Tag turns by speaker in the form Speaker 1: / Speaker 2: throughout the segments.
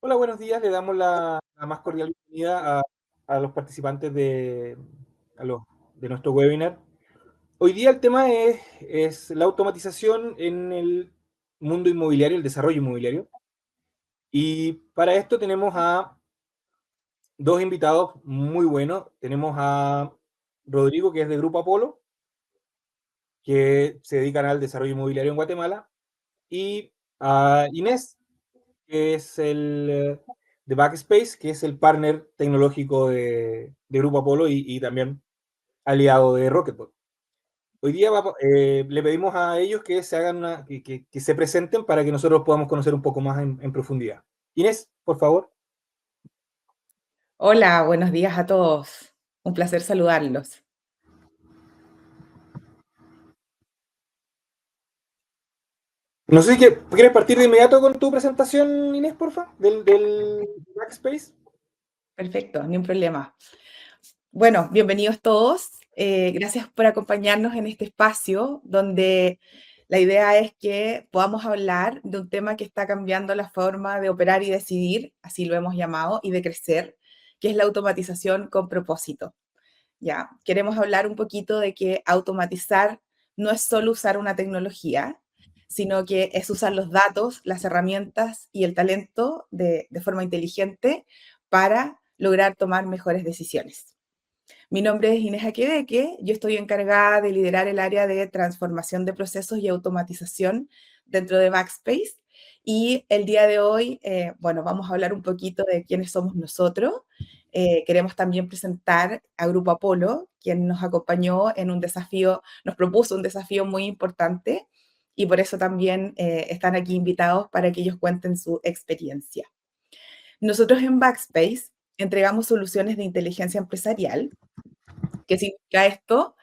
Speaker 1: Hola, buenos días. Le damos la más cordial bienvenida a los participantes a los, de nuestro webinar. Hoy día el tema es la automatización en el mundo inmobiliario, el desarrollo inmobiliario. Y para esto tenemos a dos invitados muy buenos. Tenemos a Rodrigo, que es de Grupo Apolo, que se dedican al desarrollo inmobiliario en Guatemala, y a Inés, que es de Backspace, que es el partner tecnológico de Grupo Apolo y también aliado de Rocketbot. Hoy día le pedimos a ellos que se hagan que se presenten para que nosotros podamos conocer un poco más en profundidad. Inés, por favor.
Speaker 2: Hola, buenos días a todos. Un placer saludarlos.
Speaker 1: No sé si quieres partir de inmediato con tu presentación, Inés, porfa, del Backspace.
Speaker 2: Perfecto, ni un problema. Bueno, bienvenidos todos. Gracias por acompañarnos en este espacio donde la idea es que podamos hablar de un tema que está cambiando la forma de operar y decidir, así lo hemos llamado, y de crecer, que es la automatización con propósito. Ya, queremos hablar un poquito de que automatizar no es solo usar una tecnología, sino que es usar los datos, las herramientas y el talento de forma inteligente para lograr tomar mejores decisiones. Mi nombre es Inés Aquedeque, yo estoy encargada de liderar el área de transformación de procesos y automatización dentro de Backspace. Y el día de hoy, bueno, vamos a hablar un poquito de quiénes somos nosotros. Queremos también presentar a Grupo Apolo, quien nos acompañó en un desafío, nos propuso un desafío muy importante y por eso también están aquí invitados para que ellos cuenten su experiencia. Nosotros en Backspace entregamos soluciones de inteligencia empresarial. ¿Qué significa esto?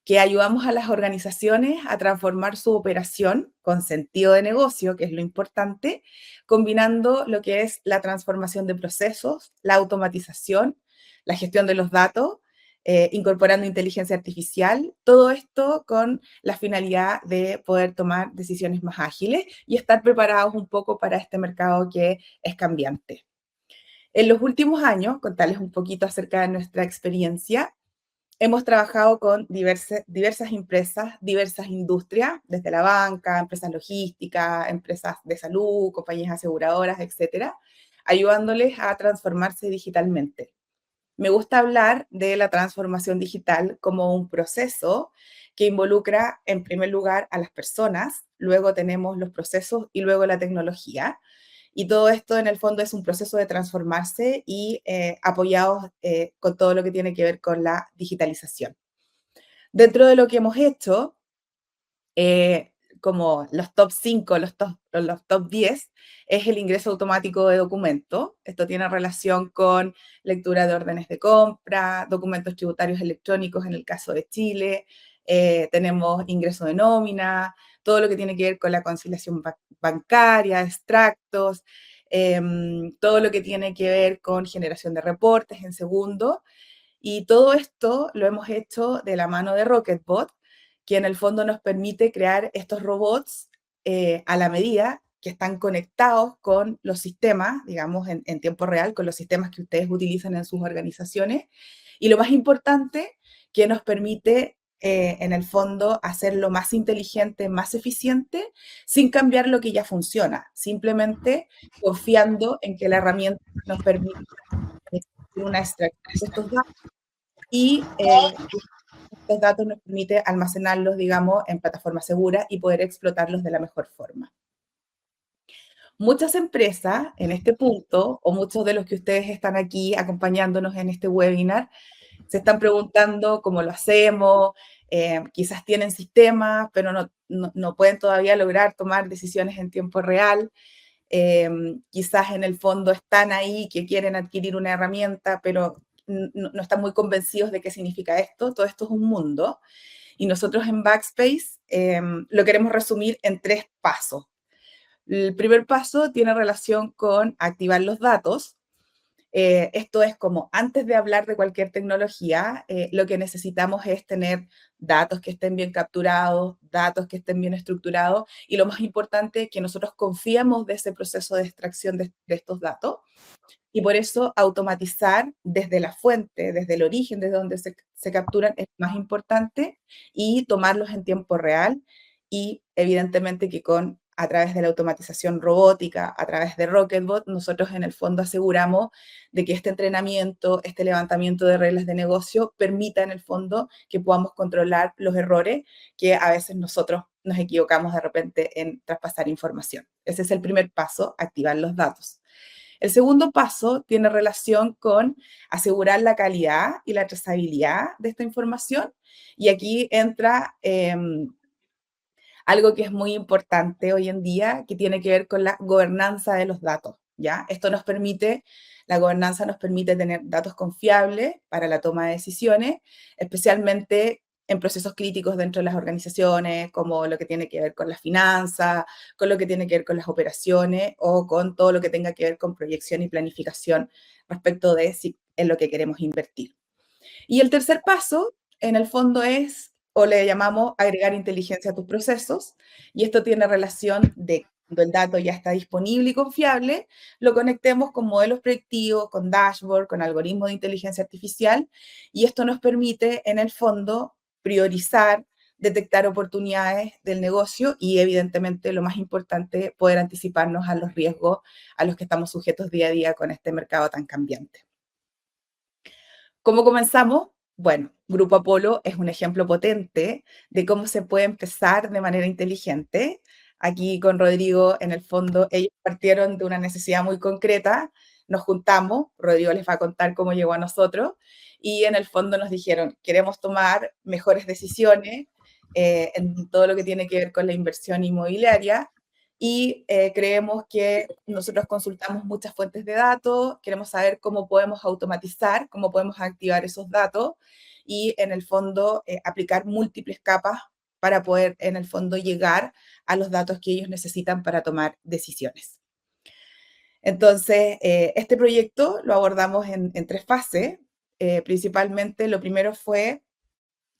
Speaker 2: Que ayudamos a las organizaciones a transformar su operación con sentido de negocio, que es lo importante, combinando lo que es la transformación de procesos, la automatización, la gestión de los datos, incorporando inteligencia artificial, todo esto con la finalidad de poder tomar decisiones más ágiles y estar preparados un poco para este mercado que es cambiante. En los últimos años, contarles un poquito acerca de nuestra experiencia, hemos trabajado con diversas empresas, diversas industrias, desde la banca, empresas logísticas, empresas de salud, compañías aseguradoras, etcétera, ayudándoles a transformarse digitalmente. Me gusta hablar de la transformación digital como un proceso que involucra, en primer lugar, a las personas, luego tenemos los procesos y luego la tecnología. Y todo esto en el fondo es un proceso de transformarse y apoyados con todo lo que tiene que ver con la digitalización. Dentro de lo que hemos hecho, como los top 5, los top 10, es el ingreso automático de documentos. Esto tiene relación con lectura de órdenes de compra, documentos tributarios electrónicos en el caso de Chile, tenemos ingreso de nómina, todo lo que tiene que ver con la conciliación bancaria, extractos, todo lo que tiene que ver con generación de reportes en segundo. Y todo esto lo hemos hecho de la mano de Rocketbot, que en el fondo nos permite crear estos robots a la medida que están conectados con los sistemas, digamos, en tiempo real, con los sistemas que ustedes utilizan en sus organizaciones. Y lo más importante, que nos permite, en el fondo, hacerlo más inteligente, más eficiente, sin cambiar lo que ya funciona, simplemente confiando en que la herramienta nos permite una extracción de estos datos y estos datos nos permite almacenarlos, digamos, en plataformas seguras y poder explotarlos de la mejor forma. Muchas empresas en este punto, o muchos de los que ustedes están aquí acompañándonos en este webinar, se están preguntando cómo lo hacemos, quizás tienen sistemas, pero no pueden todavía lograr tomar decisiones en tiempo real. Quizás en el fondo están ahí que quieren adquirir una herramienta, pero no están muy convencidos de qué significa esto. Todo esto es un mundo. Y nosotros en Backspace lo queremos resumir en 3 pasos. El primer paso tiene relación con activar los datos. Esto es como antes de hablar de cualquier tecnología, lo que necesitamos es tener datos que estén bien capturados, datos que estén bien estructurados y lo más importante, que nosotros confiemos de ese proceso de extracción de estos datos y por eso automatizar desde la fuente, desde el origen, desde donde se capturan, es más importante y tomarlos en tiempo real y evidentemente que a través de la automatización robótica, a través de Rocketbot, nosotros en el fondo aseguramos de que este entrenamiento, este levantamiento de reglas de negocio permita en el fondo que podamos controlar los errores que a veces nosotros nos equivocamos de repente en traspasar información. Ese es el primer paso, activar los datos. El segundo paso tiene relación con asegurar la calidad y la trazabilidad de esta información. Y aquí entra algo que es muy importante hoy en día, que tiene que ver con la gobernanza de los datos, ¿ya? La gobernanza nos permite tener datos confiables para la toma de decisiones, especialmente en procesos críticos dentro de las organizaciones, como lo que tiene que ver con las finanzas, con lo que tiene que ver con las operaciones o con todo lo que tenga que ver con proyección y planificación respecto de si en lo que queremos invertir. Y el tercer paso, en el fondo, es, o le llamamos agregar inteligencia a tus procesos, y esto tiene relación de cuando el dato ya está disponible y confiable, lo conectemos con modelos predictivos, con dashboard, con algoritmos de inteligencia artificial, y esto nos permite, en el fondo, priorizar, detectar oportunidades del negocio y, evidentemente, lo más importante, poder anticiparnos a los riesgos a los que estamos sujetos día a día con este mercado tan cambiante. ¿Cómo comenzamos? Bueno, Grupo Apolo es un ejemplo potente de cómo se puede empezar de manera inteligente. Aquí con Rodrigo, en el fondo, ellos partieron de una necesidad muy concreta, nos juntamos, Rodrigo les va a contar cómo llegó a nosotros, y en el fondo nos dijeron, queremos tomar mejores decisiones en todo lo que tiene que ver con la inversión inmobiliaria, y creemos que nosotros consultamos muchas fuentes de datos, queremos saber cómo podemos automatizar, cómo podemos activar esos datos y en el fondo aplicar múltiples capas para poder en el fondo llegar a los datos que ellos necesitan para tomar decisiones. Entonces, este proyecto lo abordamos en tres fases. Principalmente, lo primero fue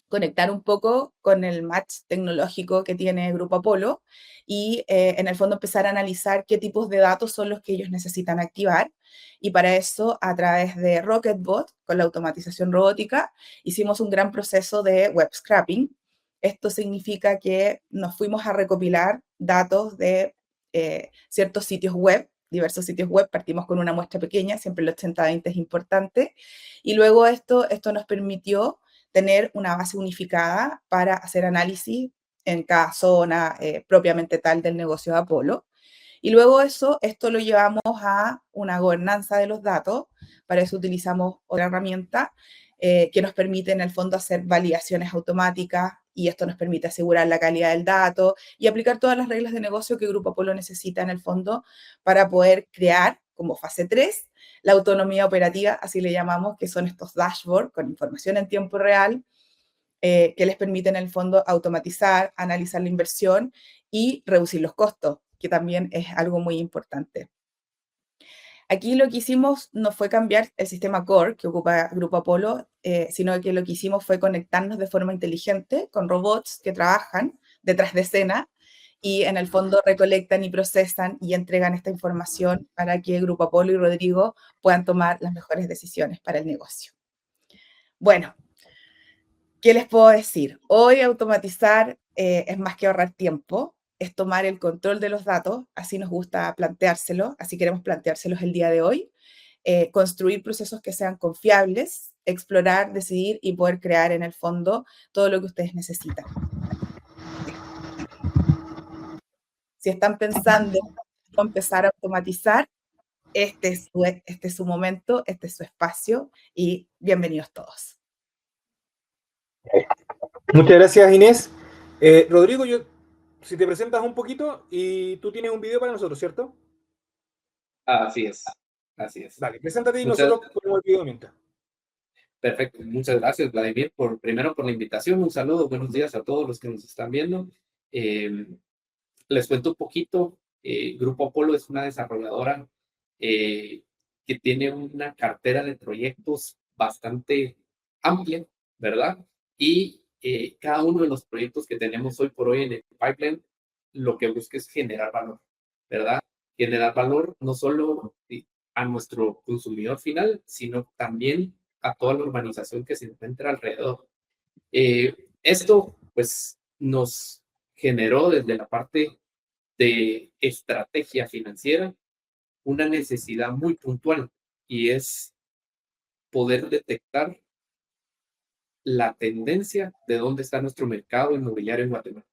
Speaker 2: conectar un poco con el match tecnológico que tiene Grupo Apolo y en el fondo empezar a analizar qué tipos de datos son los que ellos necesitan activar. Y para eso, a través de Rocketbot, con la automatización robótica, hicimos un gran proceso de web scraping. Esto significa que nos fuimos a recopilar datos de ciertos sitios web, diversos sitios web, partimos con una muestra pequeña, siempre el 80-20 es importante, y luego esto nos permitió tener una base unificada para hacer análisis en cada zona propiamente tal del negocio de Apolo. Y luego esto lo llevamos a una gobernanza de los datos. Para eso utilizamos otra herramienta que nos permite en el fondo hacer validaciones automáticas y esto nos permite asegurar la calidad del dato y aplicar todas las reglas de negocio que Grupo Apolo necesita en el fondo para poder crear como fase 3 la autonomía operativa, así le llamamos, que son estos dashboards con información en tiempo real que les permiten en el fondo automatizar, analizar la inversión y reducir los costos, que también es algo muy importante. Aquí lo que hicimos no fue cambiar el sistema core que ocupa Grupo Apolo, sino que lo que hicimos fue conectarnos de forma inteligente con robots que trabajan detrás de escena y en el fondo recolectan y procesan y entregan esta información para que Grupo Apolo y Rodrigo puedan tomar las mejores decisiones para el negocio. Bueno, ¿qué les puedo decir? Hoy automatizar es más que ahorrar tiempo, es tomar el control de los datos, así nos gusta planteárselo, así queremos planteárselos el día de hoy, construir procesos que sean confiables, explorar, decidir y poder crear en el fondo todo lo que ustedes necesitan. Si están pensando en empezar a automatizar, este es su momento, este es su espacio y bienvenidos todos.
Speaker 1: Muchas gracias, Inés. Rodrigo, si te presentas un poquito y tú tienes un video para nosotros, ¿cierto?
Speaker 3: Así es, así es.
Speaker 1: Dale, preséntate y nosotros ponemos el video mientras.
Speaker 3: Perfecto, muchas gracias, Vladimir, primero por la invitación. Un saludo, buenos días a todos los que nos están viendo. Les cuento un poquito. Grupo Apolo es una desarrolladora que tiene una cartera de proyectos bastante amplia, ¿verdad? Y cada uno de los proyectos que tenemos hoy por hoy en el pipeline, lo que busca es generar valor, ¿verdad? Generar valor no solo a nuestro consumidor final, sino también a toda la urbanización que se encuentra alrededor. Esto, pues, nos generó desde la parte de estrategia financiera una necesidad muy puntual, y es poder detectar la tendencia de dónde está nuestro mercado inmobiliario en Guatemala.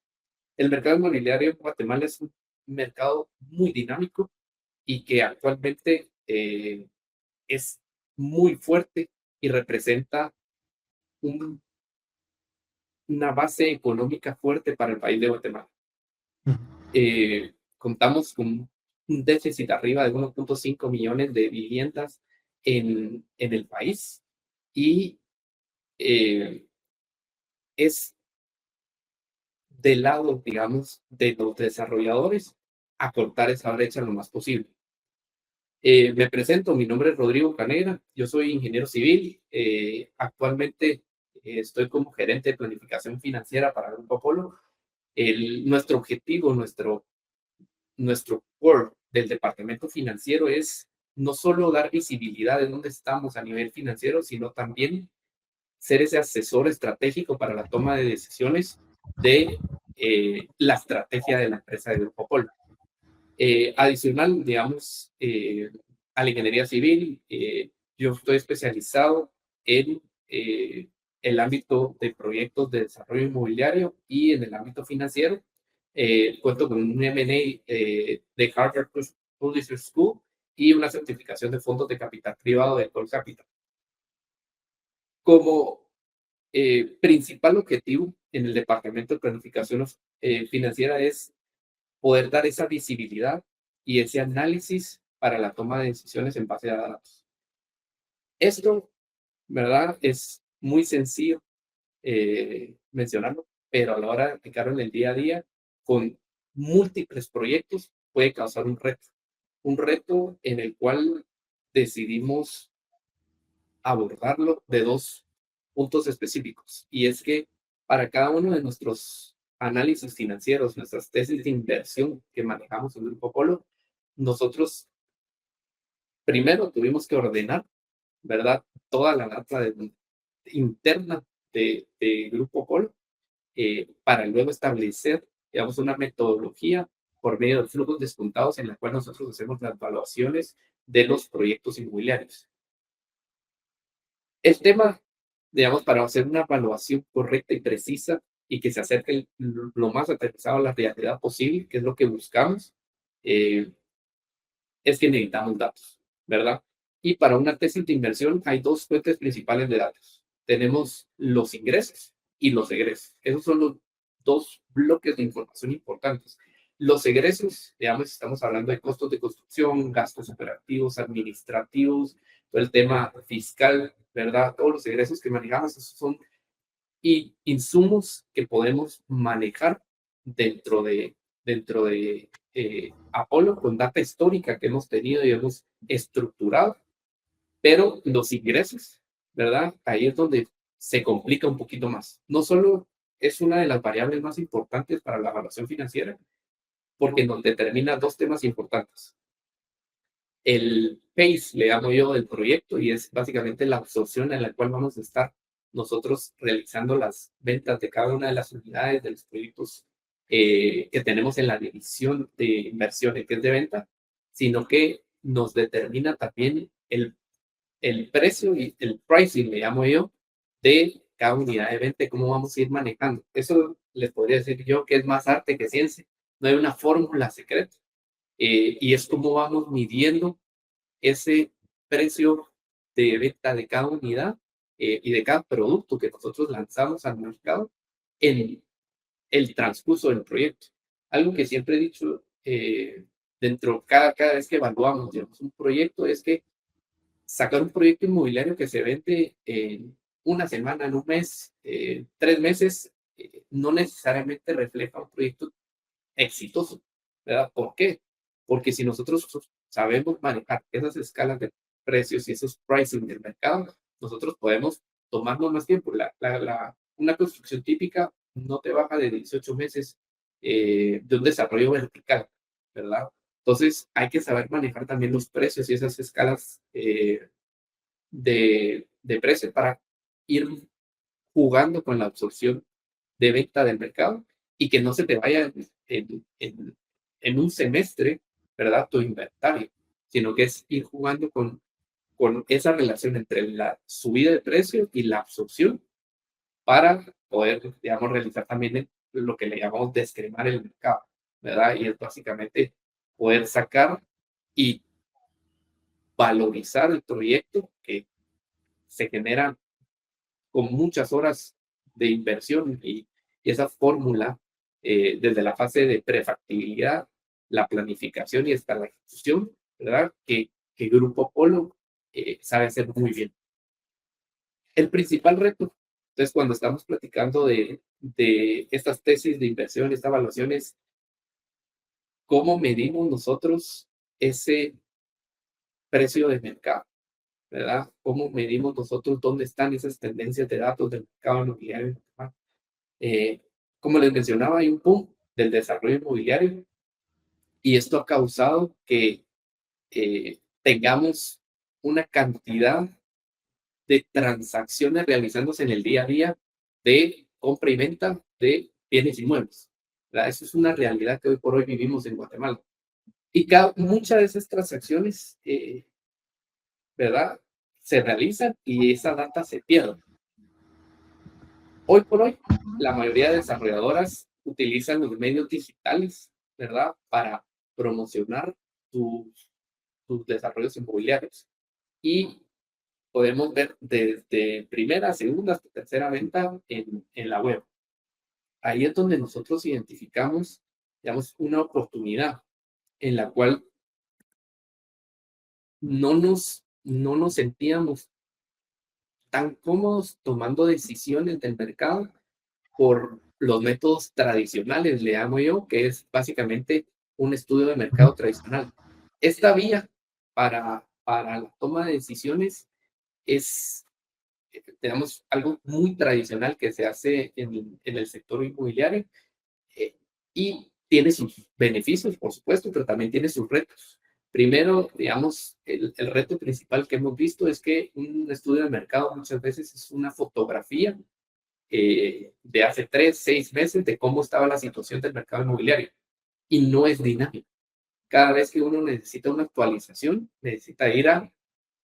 Speaker 3: El mercado inmobiliario en Guatemala es un mercado muy dinámico y que actualmente es muy fuerte y representa un, una base económica fuerte para el país de Guatemala. Contamos con un déficit arriba de 1.5 millones de viviendas en el país, y es del lado, digamos, de los desarrolladores acortar esa brecha lo más posible. Me presento, mi nombre es Rodrigo Canera, yo soy ingeniero civil, actualmente estoy como gerente de planificación financiera para Grupo Apolo. Nuestro objetivo, nuestro core del departamento financiero es no solo dar visibilidad de dónde estamos a nivel financiero, sino también ser ese asesor estratégico para la toma de decisiones de la estrategia de la empresa de Grupo Apolo. Adicional, digamos, a la ingeniería civil, yo estoy especializado en el ámbito de proyectos de desarrollo inmobiliario y en el ámbito financiero. Cuento con un M&A de Harvard Publishing School y una certificación de fondos de capital privado de Col Capital. Como principal objetivo en el departamento de planificación financiera es poder dar esa visibilidad y ese análisis para la toma de decisiones en base a datos. Esto, ¿verdad? Es muy sencillo mencionarlo, pero a la hora de aplicarlo en el día a día, con múltiples proyectos, puede causar un reto en el cual decidimos abordarlo de dos puntos específicos. Y es que para cada uno de nuestros análisis financieros, nuestras tesis de inversión que manejamos en Grupo Apolo, nosotros primero tuvimos que ordenar, ¿verdad? Toda la data interna de Grupo Apolo para luego establecer, digamos, una metodología por medio de flujos descontados en la cual nosotros hacemos las evaluaciones de los proyectos inmobiliarios. El tema, digamos, para hacer una evaluación correcta y precisa y que se acerque lo más aterrizado a la realidad posible, que es lo que buscamos, es que necesitamos datos, ¿verdad? Y para una tesis de inversión hay dos fuentes principales de datos. Tenemos los ingresos y los egresos. Esos son los dos bloques de información importantes. Los egresos, digamos, estamos hablando de costos de construcción, gastos operativos, administrativos, todo el tema fiscal, ¿verdad? Todos los egresos que manejamos, esos son insumos que podemos manejar dentro de Apolo con data histórica que hemos tenido y hemos estructurado, pero los ingresos, ¿verdad? Ahí es donde se complica un poquito más. No solo es una de las variables más importantes para la evaluación financiera, porque nos determina dos temas importantes. El pace, le llamo yo, del proyecto, y es básicamente la absorción en la cual vamos a estar nosotros realizando las ventas de cada una de las unidades de los proyectos que tenemos en la división de inversiones que es de venta, sino que nos determina también el precio y el pricing, le llamo yo, de cada unidad de venta, cómo vamos a ir manejando. Eso les podría decir yo que es más arte que ciencia. No hay una fórmula secreta. Y es cómo vamos midiendo ese precio de venta de cada unidad y de cada producto que nosotros lanzamos al mercado en el transcurso del proyecto. Algo que siempre he dicho cada vez que evaluamos, digamos, un proyecto es que sacar un proyecto inmobiliario que se vende en una semana, en un mes, 3 meses, no necesariamente refleja un proyecto exitoso, ¿verdad? ¿Por qué? Porque si nosotros sabemos manejar esas escalas de precios y esos pricing del mercado, nosotros podemos tomarnos más tiempo. Una construcción típica no te baja de 18 meses de un desarrollo vertical, ¿verdad? Entonces, hay que saber manejar también los precios y esas escalas de precio para ir jugando con la absorción de venta del mercado y que no se te vaya en un semestre, ¿verdad? Tu inventario, sino que es ir jugando con esa relación entre la subida de precio y la absorción para poder, digamos, realizar también lo que le llamamos descremar el mercado, ¿verdad? Y es básicamente poder sacar y valorizar el proyecto que se genera con muchas horas de inversión y esa fórmula desde la fase de prefactibilidad, la planificación y hasta la ejecución, ¿verdad? Que Grupo Polo sabe hacer muy bien. El principal reto, entonces, cuando estamos platicando de estas tesis de inversión, esta evaluación es cómo medimos nosotros ese precio de mercado, ¿verdad? ¿Cómo medimos nosotros dónde están esas tendencias de datos del mercado inmobiliario? Como les mencionaba, hay un boom del desarrollo inmobiliario y esto ha causado que tengamos una cantidad de transacciones realizándose en el día a día de compra y venta de bienes inmuebles, ¿verdad? Eso es una realidad que hoy por hoy vivimos en Guatemala. Y muchas de esas transacciones, ¿verdad? Se realizan y esa data se pierde. Hoy por hoy, la mayoría de desarrolladoras utilizan los medios digitales, ¿verdad? Para promocionar sus desarrollos inmobiliarios. Y podemos ver desde primera, segunda hasta tercera venta en la web. Ahí es donde nosotros identificamos, digamos, una oportunidad en la cual no nos sentíamos tan cómodos tomando decisiones del mercado por los métodos tradicionales, le llamo yo, que es básicamente un estudio de mercado tradicional. Esta vía para la toma de decisiones es, digamos, algo muy tradicional que se hace en el sector inmobiliario y tiene sus beneficios, por supuesto, pero también tiene sus retos. Primero, digamos, el reto principal que hemos visto es que un estudio de mercado muchas veces es una fotografía de hace 3, 6 meses de cómo estaba la situación del mercado inmobiliario y no es dinámico. Cada vez que uno necesita una actualización, necesita ir a,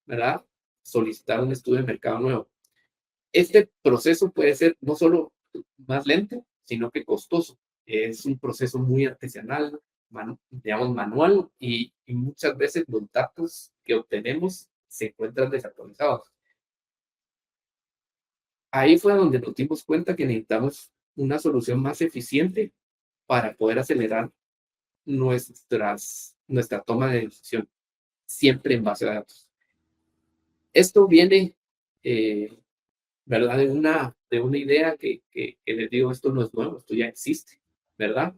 Speaker 3: ¿verdad? Solicitar un estudio de mercado nuevo. Este proceso puede ser no solo más lento, sino que costoso. Es un proceso muy artesanal, digamos, manual y muchas veces los datos que obtenemos se encuentran desactualizados. Ahí fue donde nos dimos cuenta que necesitamos una solución más eficiente para poder acelerar nuestra toma de decisión, siempre en base a datos. Esto viene, ¿verdad? De una idea que les digo, esto no es nuevo, esto ya existe, ¿verdad?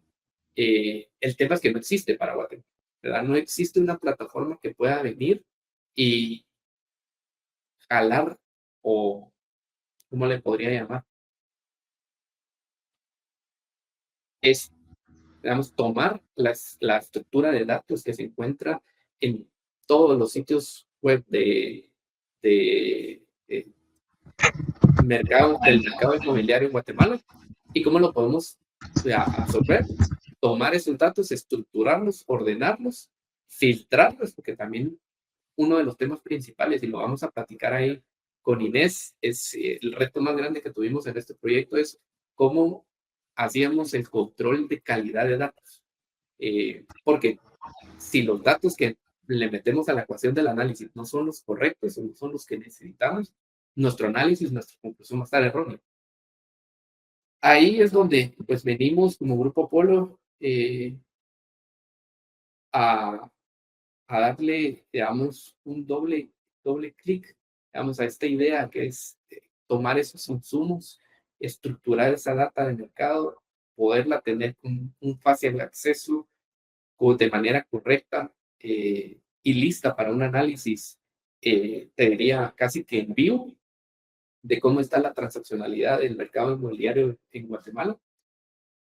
Speaker 3: El tema es que no existe para Guatemala, ¿verdad? No existe una plataforma que pueda venir y jalar o, ¿cómo le podría llamar? Es, digamos, tomar la estructura de datos que se encuentra en todos los sitios web de del mercado inmobiliario en Guatemala y cómo lo podemos absorber, tomar esos datos, estructurarlos, ordenarlos, filtrarlos, porque también uno de los temas principales, y lo vamos a platicar ahí con Inés, es el reto más grande que tuvimos en este proyecto es cómo hacíamos el control de calidad de datos. Porque si los datos que le metemos a la ecuación del análisis no son los correctos o no son los que necesitamos, nuestro análisis, nuestra conclusión va a estar errónea. Ahí es donde pues venimos como Grupo Polo a darle, digamos, un doble clic, digamos, a esta idea que es tomar esos insumos, estructurar esa data de mercado, poderla tener con un fácil acceso de manera correcta y lista para un análisis te diría casi que en vivo, de cómo está la transaccionalidad del mercado inmobiliario en Guatemala.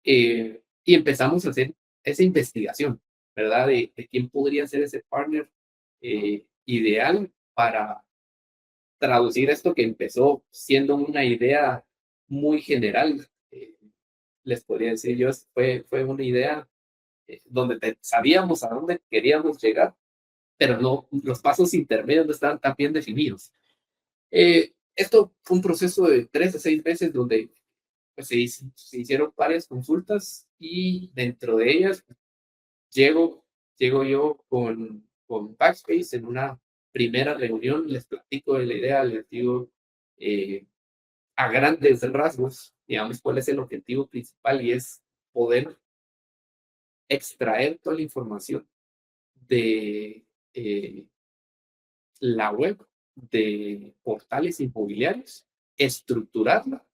Speaker 3: Y empezamos a hacer esa investigación, ¿verdad? De quién podría ser ese partner ideal para traducir esto que empezó siendo una idea muy general. Les podría decir yo, fue una idea donde sabíamos a dónde queríamos llegar, pero no, los pasos intermedios no estaban tan bien definidos. Esto fue un proceso de 3 a 6 meses donde pues, se hicieron varias consultas y dentro de ellas llego yo con Backspace en una primera reunión, les platico de la idea, les digo a grandes rasgos, digamos, cuál es el objetivo principal y es poder extraer toda la información de la web de portales inmobiliarios, estructurarla,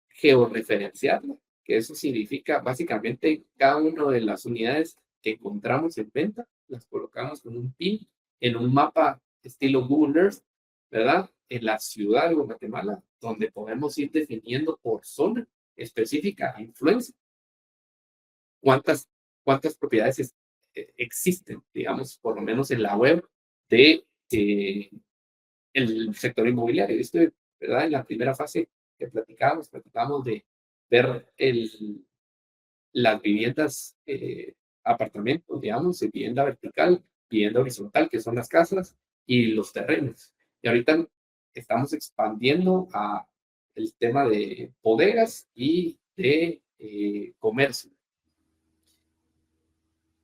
Speaker 3: georreferenciarla, que eso significa básicamente cada una de las unidades que encontramos en venta, las colocamos con un pin en un mapa estilo Google Earth, ¿verdad? En la ciudad de Guatemala, donde podemos ir definiendo por zona específica influencia cuántas propiedades existen, digamos, por lo menos en la web de el sector inmobiliario. Esto, ¿verdad? En la primera fase que platicamos de ver las viviendas, apartamentos, digamos, vivienda vertical, vivienda horizontal, que son las casas, y los terrenos. Y ahorita estamos expandiendo a el tema de bodegas y de comercio.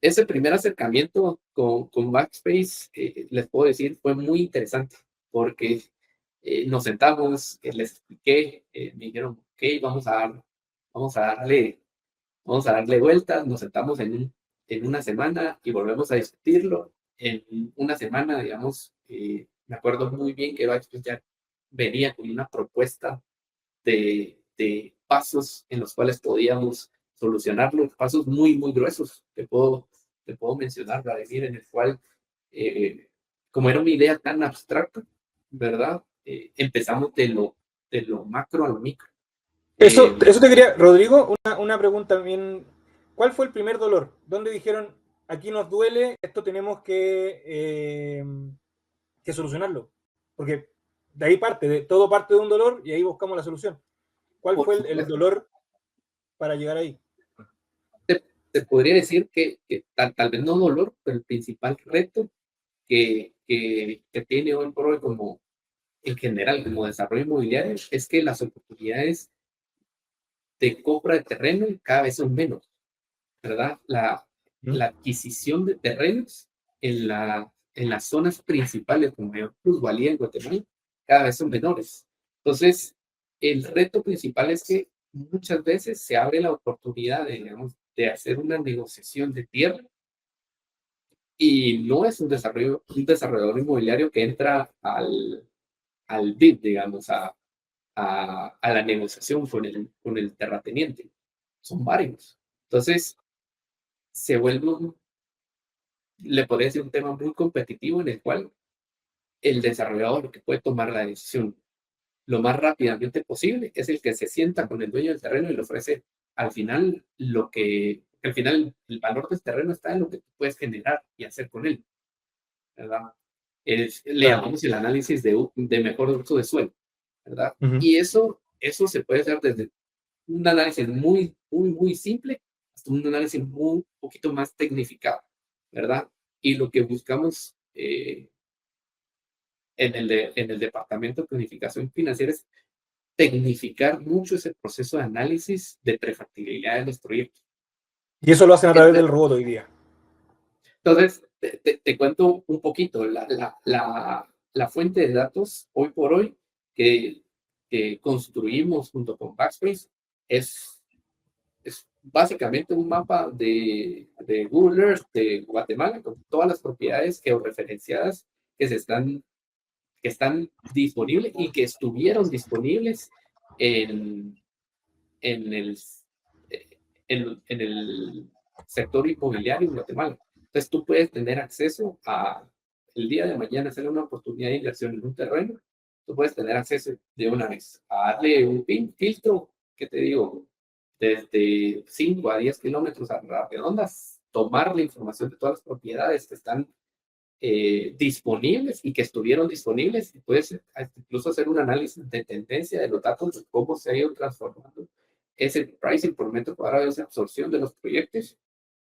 Speaker 3: Ese primer acercamiento con Backspace, les puedo decir, fue muy interesante, porque nos sentamos, les expliqué, me dijeron, ok, vamos a darle vueltas, nos sentamos en una semana y volvemos a discutirlo. En una semana, digamos, me acuerdo muy bien que Backspace ya venía con una propuesta de pasos en los cuales podíamos solucionarlo, pasos muy, muy gruesos. Te puedo mencionar, Vladimir, en el cual, como era una idea tan abstracta, ¿verdad? Empezamos de lo macro a lo micro.
Speaker 1: Eso te quería, Rodrigo, una pregunta bien. ¿Cuál fue el primer dolor? ¿Dónde dijeron, aquí nos duele, esto tenemos que solucionarlo? Porque de ahí todo parte de un dolor y ahí buscamos la solución. ¿Cuál fue el dolor para llegar ahí?
Speaker 3: Te podría decir que tal vez no dolor, pero el principal reto que tiene hoy por hoy como en general como desarrollo inmobiliario es que las oportunidades de compra de terreno cada vez son menos, ¿verdad? La adquisición de terrenos en las zonas principales con mayor plusvalía en Guatemala cada vez son menores. Entonces, el reto principal es que muchas veces se abre la oportunidad de, digamos, de hacer una negociación de tierra y no es un desarrollador inmobiliario que entra al bid, digamos, a la negociación con el terrateniente. Son varios. Entonces, se vuelve, le podría decir, un tema muy competitivo en el cual el desarrollador que puede tomar la decisión lo más rápidamente posible es el que se sienta con el dueño del terreno y le ofrece al final el valor del terreno está en lo que tú puedes generar y hacer con él, ¿verdad? Le llamamos el análisis de mejor uso de suelo, ¿verdad? Y eso se puede hacer desde un análisis muy, muy, muy simple hasta un análisis un poquito más tecnificado, ¿verdad? Y lo que buscamos en el Departamento de Planificación Financiera es tecnificar mucho ese proceso de análisis de prefactibilidad de los proyectos.
Speaker 1: Y eso lo hacen a través del robot hoy día.
Speaker 3: Entonces, te cuento un poquito. La fuente de datos hoy por hoy que construimos junto con Backspace es básicamente un mapa de Google Earth de Guatemala con todas las propiedades georreferenciadas que están disponibles y que estuvieron disponibles en el sector inmobiliario en Guatemala. Entonces tú puedes tener acceso a el día de mañana sale una oportunidad de inversión en un terreno, tú puedes tener acceso de una vez a darle un filtro, ¿qué te digo? Desde 5 a 10 kilómetros a redondas, tomar la información de todas las propiedades que están disponibles y que estuvieron disponibles, y puedes incluso hacer un análisis de tendencia de los datos, de cómo se ha ido transformando ese pricing por metro cuadrado, esa absorción de los proyectos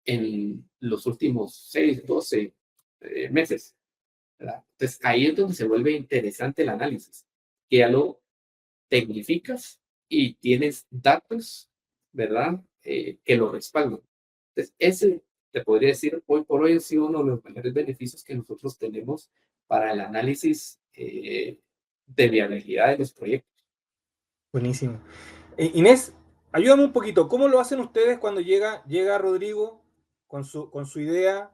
Speaker 3: en los últimos 6, 12 meses, ¿verdad? Entonces ahí es donde se vuelve interesante el análisis, que ya lo tecnificas y tienes datos, ¿verdad? Que lo respaldan. Entonces ese, te podría decir, hoy por hoy ha sido uno de los mayores beneficios que nosotros tenemos para el análisis de viabilidad de los proyectos.
Speaker 1: Buenísimo. Inés, ayúdame un poquito. ¿Cómo lo hacen ustedes cuando llega Rodrigo con su idea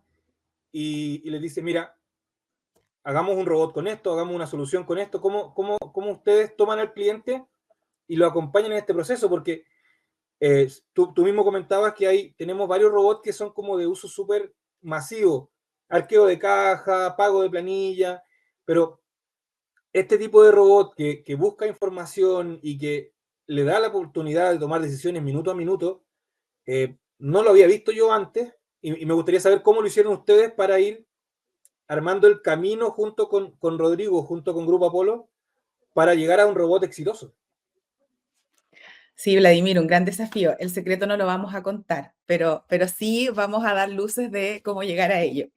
Speaker 1: y les dice, mira, hagamos un robot con esto, hagamos una solución con esto? ¿Cómo ustedes toman al cliente y lo acompañan en este proceso? Porque tú mismo comentabas que tenemos varios robots que son como de uso súper masivo, arqueo de caja, pago de planilla, pero este tipo de robot que busca información y que le da la oportunidad de tomar decisiones minuto a minuto, no lo había visto yo antes y me gustaría saber cómo lo hicieron ustedes para ir armando el camino junto con Rodrigo, junto con Grupo Apolo, para llegar a un robot exitoso.
Speaker 2: Sí, Vladimir, un gran desafío. El secreto no lo vamos a contar, pero sí vamos a dar luces de cómo llegar a ello.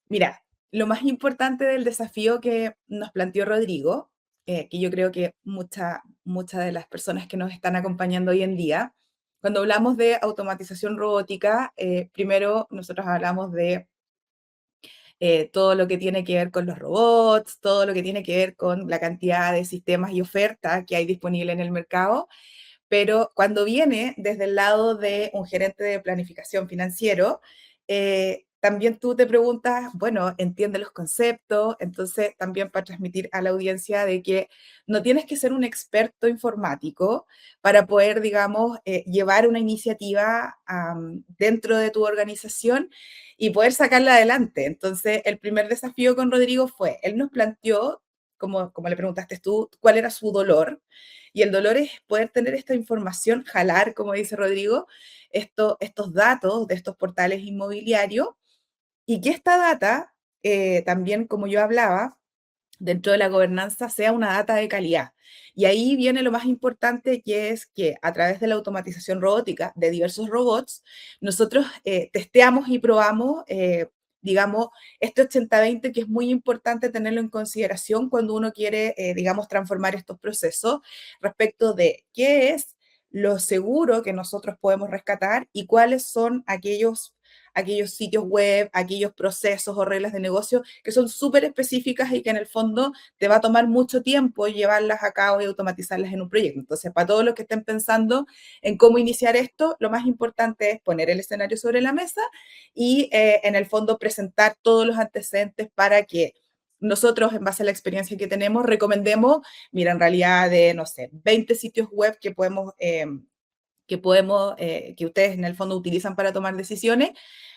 Speaker 2: Mira, lo más importante del desafío que nos planteó Rodrigo, que yo creo que muchas de las personas que nos están acompañando hoy en día, cuando hablamos de automatización robótica, primero nosotros hablamos de todo lo que tiene que ver con los robots, todo lo que tiene que ver con la cantidad de sistemas y oferta que hay disponible en el mercado, pero cuando viene desde el lado de un gerente de planificación financiero, también tú te preguntas, bueno, entiende los conceptos, entonces también para transmitir a la audiencia de que no tienes que ser un experto informático para poder, digamos, llevar una iniciativa dentro de tu organización y poder sacarla adelante. Entonces, el primer desafío con Rodrigo fue, él nos planteó, como le preguntaste tú, cuál era su dolor. Y el dolor es poder tener esta información, jalar, como dice Rodrigo, estos datos de estos portales inmobiliarios y que esta data, también como yo hablaba, dentro de la gobernanza sea una data de calidad. Y ahí viene lo más importante, que es que a través de la automatización robótica de diversos robots, nosotros testeamos y probamos, digamos, este 80-20, que es muy importante tenerlo en consideración cuando uno quiere, digamos, transformar estos procesos respecto de qué es lo seguro que nosotros podemos rescatar y cuáles son aquellos sitios web, aquellos procesos o reglas de negocio que son súper específicas y que en el fondo te va a tomar mucho tiempo llevarlas a cabo y automatizarlas en un proyecto. Entonces, para todos los que estén pensando en cómo iniciar esto, lo más importante es poner el escenario sobre la mesa y en el fondo presentar todos los antecedentes para que nosotros, en base a la experiencia que tenemos, recomendemos, mira, en realidad de, no sé, 20 sitios web que que ustedes en el fondo utilizan para tomar decisiones,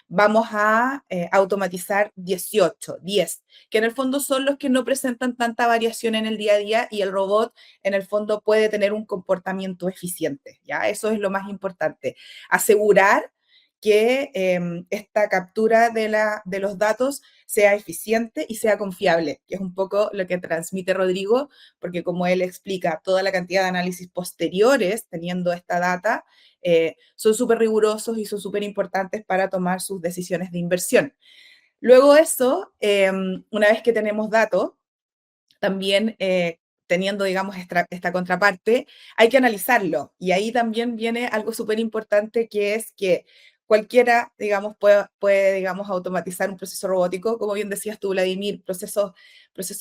Speaker 2: vamos a automatizar 18, 10, que en el fondo son los que no presentan tanta variación en el día a día y el robot en el fondo puede tener un comportamiento eficiente, ¿ya? Eso es lo más importante. Asegurar que esta captura de los datos sea eficiente y sea confiable, que es un poco lo que transmite Rodrigo, porque como él explica, toda la cantidad de análisis posteriores teniendo esta data son súper rigurosos y son súper importantes para tomar sus decisiones de inversión. Luego de eso, una vez que tenemos datos, también teniendo, digamos, esta contraparte, hay que analizarlo. Y ahí también viene algo súper importante, que es que cualquiera, digamos, puede, digamos, automatizar un proceso robótico, como bien decías tú, Vladimir, procesos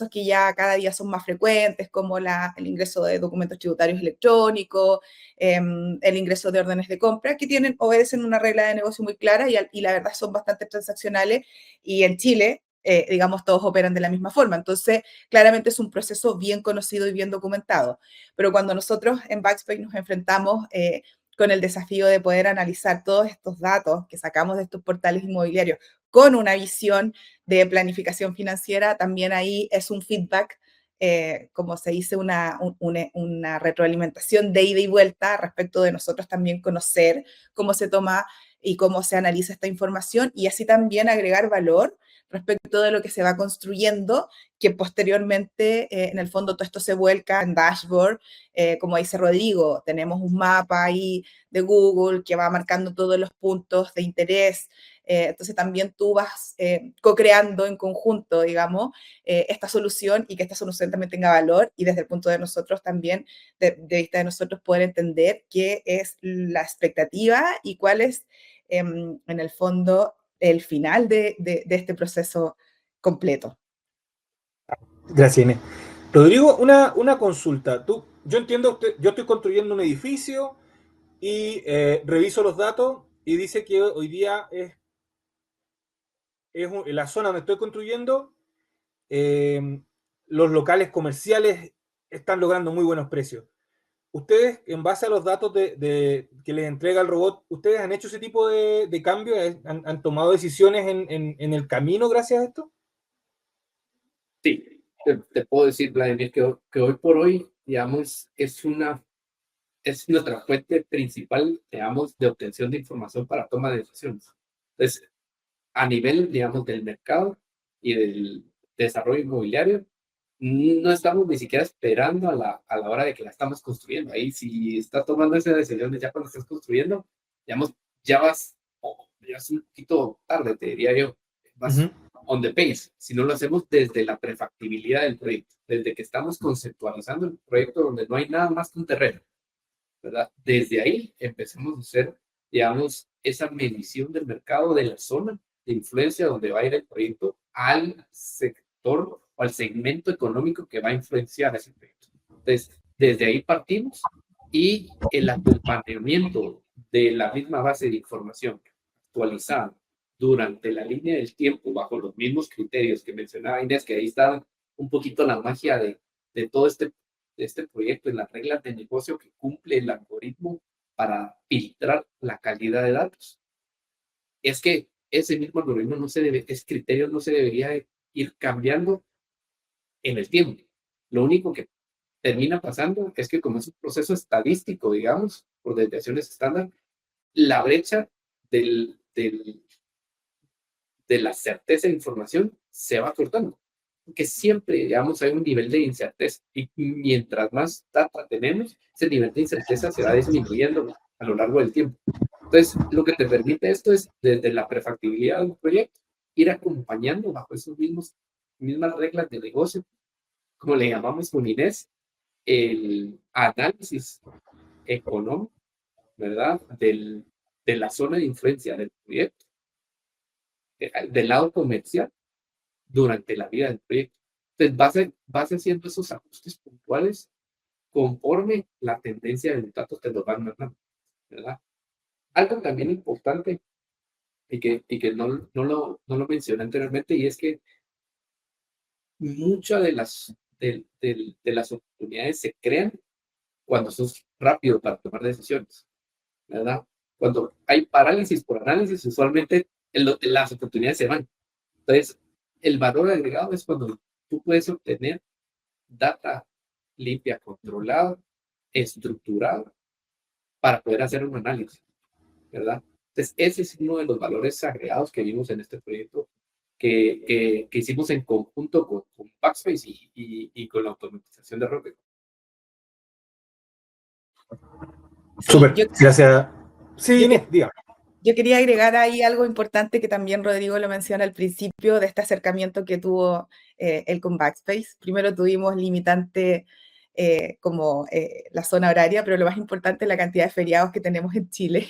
Speaker 2: que ya cada día son más frecuentes, como el ingreso de documentos tributarios electrónicos, el ingreso de órdenes de compra, que obedecen una regla de negocio muy clara y la verdad son bastante transaccionales, y en Chile, digamos, todos operan de la misma forma. Entonces, claramente es un proceso bien conocido y bien documentado. Pero cuando nosotros en Backspace nos enfrentamos con el desafío de poder analizar todos estos datos que sacamos de estos portales inmobiliarios con una visión de planificación financiera, también ahí es un feedback, como se dice, una retroalimentación de ida y vuelta respecto de nosotros también conocer cómo se toma y cómo se analiza esta información y así también agregar valor respecto de lo que se va construyendo, que posteriormente, en el fondo, todo esto se vuelca en dashboard, como dice Rodrigo, tenemos un mapa ahí de Google que va marcando todos los puntos de interés, entonces también tú vas co-creando en conjunto, digamos, esta solución y que esta solución también tenga valor y desde el punto de nosotros también, de vista de nosotros, poder entender qué es la expectativa y cuál es, en el fondo, el final de este proceso completo.
Speaker 1: Gracias, Inés. Rodrigo, una consulta. Yo entiendo, yo estoy construyendo un edificio y reviso los datos y dice que hoy día en la zona donde estoy construyendo, los locales comerciales están logrando muy buenos precios. Ustedes, en base a los datos que les entrega el robot, ¿ustedes han hecho ese tipo de cambio? ¿Han tomado decisiones en el camino gracias a esto?
Speaker 3: Sí, te puedo decir, Vladimir, que hoy por hoy, digamos, es nuestra fuente principal, digamos, de obtención de información para toma de decisiones. Entonces, a nivel, digamos, del mercado y del desarrollo inmobiliario, no estamos ni siquiera esperando a la hora de que la estamos construyendo. Ahí, si estás tomando esas decisiones ya cuando estás construyendo, digamos, ya es un poquito tarde, te diría yo. Vas on the pace. Si no lo hacemos desde la prefactibilidad del proyecto, desde que estamos conceptualizando el proyecto donde no hay nada más que un terreno, ¿verdad? Desde ahí empezamos a hacer, digamos, esa medición del mercado de la zona de influencia donde va a ir el proyecto al sector o al segmento económico que va a influenciar ese proyecto. Entonces, desde ahí partimos y el acompañamiento de la misma base de información actualizada durante la línea del tiempo bajo los mismos criterios que mencionaba Inés, que ahí está un poquito la magia de todo este proyecto en las reglas de negocio que cumple el algoritmo para filtrar la calidad de datos. Es que ese mismo algoritmo ese criterio no se debería ir cambiando en el tiempo. Lo único que termina pasando es que como es un proceso estadístico, digamos, por desviaciones estándar, la brecha de la certeza de información se va cortando. Porque siempre, digamos, hay un nivel de incerteza y mientras más data tenemos, ese nivel de incerteza se va disminuyendo a lo largo del tiempo. Entonces, lo que te permite esto es, desde la prefactibilidad de un proyecto, ir acompañando bajo esas mismas reglas de negocio, como le llamamos con Inés, el análisis económico, ¿verdad? De la zona de influencia del proyecto, del lado comercial, durante la vida del proyecto. Entonces, vas haciendo esos ajustes puntuales conforme la tendencia del dato te lo van mandando, ¿verdad? Algo también importante y que no lo mencioné anteriormente, y es que muchas de las oportunidades se crean cuando sos rápido para tomar decisiones, ¿verdad? Cuando hay parálisis por análisis, usualmente las oportunidades se van. Entonces, el valor agregado es cuando tú puedes obtener data limpia, controlada, estructurada, para poder hacer un análisis, ¿verdad? Entonces, ese es uno de los valores agregados que vimos en este proyecto que hicimos en conjunto con Backspace y con la automatización de Rocket.
Speaker 1: Súper, gracias. Sí, diga.
Speaker 2: Yo quería agregar ahí algo importante que también Rodrigo lo menciona al principio de este acercamiento que tuvo él con Backspace. Primero tuvimos limitante como la zona horaria, pero lo más importante es la cantidad de feriados que tenemos en Chile.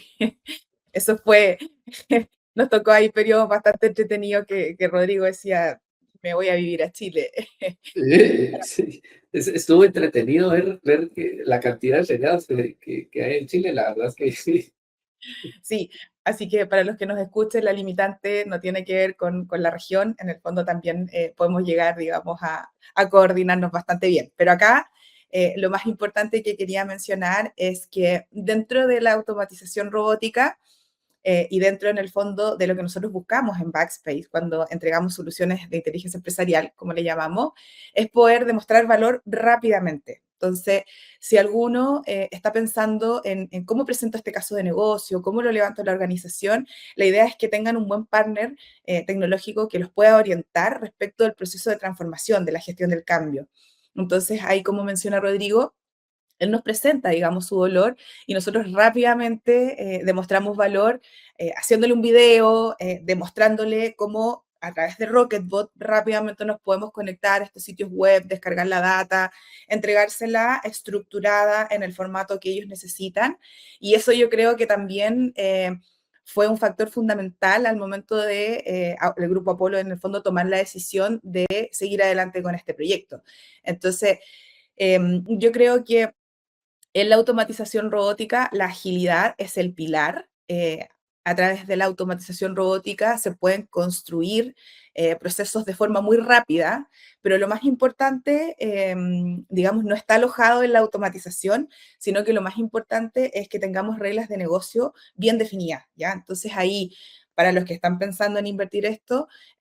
Speaker 2: Eso fue, nos tocó ahí periodos bastante entretenidos que Rodrigo decía, me voy a vivir a Chile.
Speaker 3: Sí. Estuvo entretenido ver la cantidad de feriados que hay en Chile, la verdad es que sí.
Speaker 2: Sí, así que para los que nos escuchen, la limitante no tiene que ver con la región, en el fondo también podemos llegar, digamos, a coordinarnos bastante bien. Pero acá lo más importante que quería mencionar es que dentro de la automatización robótica y dentro, en el fondo, de lo que nosotros buscamos en Backspace, cuando entregamos soluciones de inteligencia empresarial, como le llamamos, es poder demostrar valor rápidamente. Entonces, si alguno está pensando en cómo presento este caso de negocio, cómo lo levanto la organización, la idea es que tengan un buen partner tecnológico que los pueda orientar respecto del proceso de transformación, de la gestión del cambio. Entonces, ahí, como menciona Rodrigo, él nos presenta, digamos, su dolor y nosotros rápidamente demostramos valor haciéndole un video, demostrándole cómo a través de Rocketbot rápidamente nos podemos conectar a estos sitios web, descargar la data, entregársela estructurada en el formato que ellos necesitan. Y eso yo creo que también fue un factor fundamental al momento de el Grupo Apolo, en el fondo, tomar la decisión de seguir adelante con este proyecto. Entonces, yo creo que en la automatización robótica, la agilidad es el pilar. A través de la automatización robótica se pueden construir procesos de forma muy rápida, pero lo más importante, digamos, no está alojado en la automatización, sino que lo más importante es que tengamos reglas de negocio bien definidas, ¿ya? Entonces ahí, para los que están pensando en invertir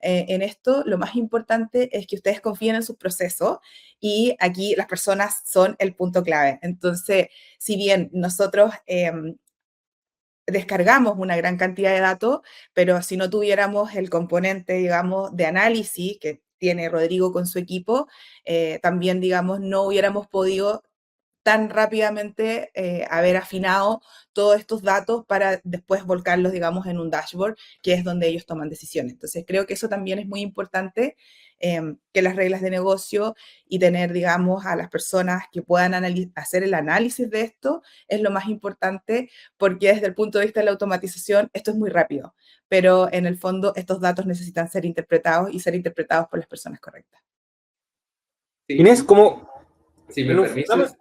Speaker 2: en esto, lo más importante es que ustedes confíen en sus procesos y aquí las personas son el punto clave. Entonces, si bien nosotros descargamos una gran cantidad de datos, pero si no tuviéramos el componente, digamos, de análisis que tiene Rodrigo con su equipo, también, digamos, no hubiéramos podido tan rápidamente haber afinado todos estos datos para después volcarlos, digamos, en un dashboard, que es donde ellos toman decisiones. Entonces, creo que eso también es muy importante, que las reglas de negocio y tener, digamos, a las personas que puedan hacer el análisis de esto es lo más importante, porque desde el punto de vista de la automatización, esto es muy rápido, pero en el fondo estos datos necesitan ser interpretados y ser interpretados por las personas correctas.
Speaker 3: Sí,
Speaker 1: Inés, como...
Speaker 3: si me permites,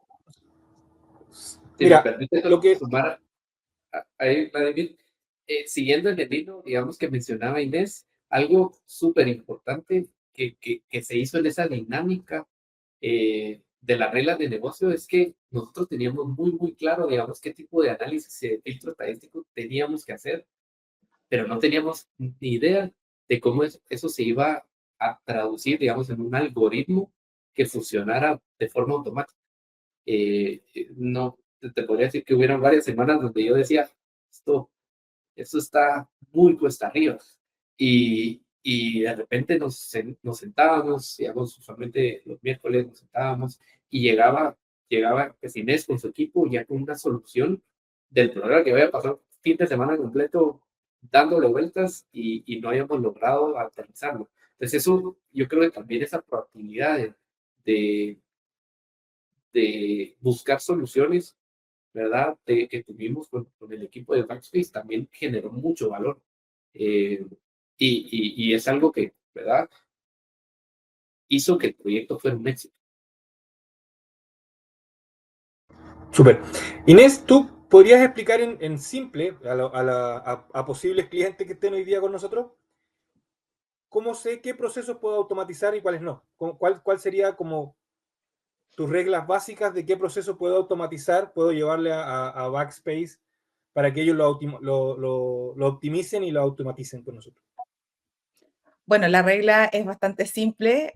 Speaker 1: Mira, lo que...
Speaker 3: sumar ahí, Vladimir, siguiendo en el hilo, digamos, que mencionaba Inés, algo súper importante que se hizo en esa dinámica de las reglas de negocio es que nosotros teníamos muy claro, digamos, qué tipo de análisis de filtro estadístico teníamos que hacer, pero no teníamos ni idea de cómo eso se iba a traducir, digamos, en un algoritmo que funcionara de forma automática. No, te podría decir que hubieron varias semanas donde yo decía, esto está muy cuesta arriba. Y de repente nos sentábamos, digamos, usualmente los miércoles nos sentábamos y llegaba pues, Inés con su equipo ya con una solución del problema que había pasado fin de semana completo dándole vueltas y no habíamos logrado aterrizarlo. Entonces eso, yo creo que también esa proactividad de buscar soluciones, ¿verdad? Que tuvimos con el equipo de Backspace también generó mucho valor. Y es algo que, ¿verdad? Hizo que el proyecto fuera un éxito.
Speaker 1: Súper. Inés, ¿tú podrías explicar en simple a posibles clientes que estén hoy día con nosotros cómo sé qué procesos puedo automatizar y cuáles no? ¿Cuál sería como tus reglas básicas de qué proceso puedo automatizar, puedo llevarle a Backspace para que ellos lo optimicen y lo automaticen con nosotros?
Speaker 2: Bueno, la regla es bastante simple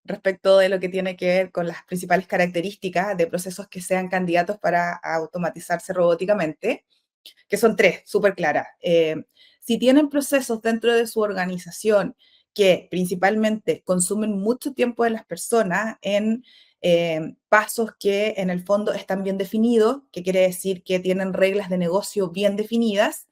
Speaker 2: respecto de lo que tiene que ver con las principales características de procesos que sean candidatos para automatizarse robóticamente, que son tres, súper claras. Si tienen procesos dentro de su organización que principalmente consumen mucho tiempo de las personas en pasos que en el fondo están bien definidos, que quiere decir que tienen reglas de negocio bien definidas,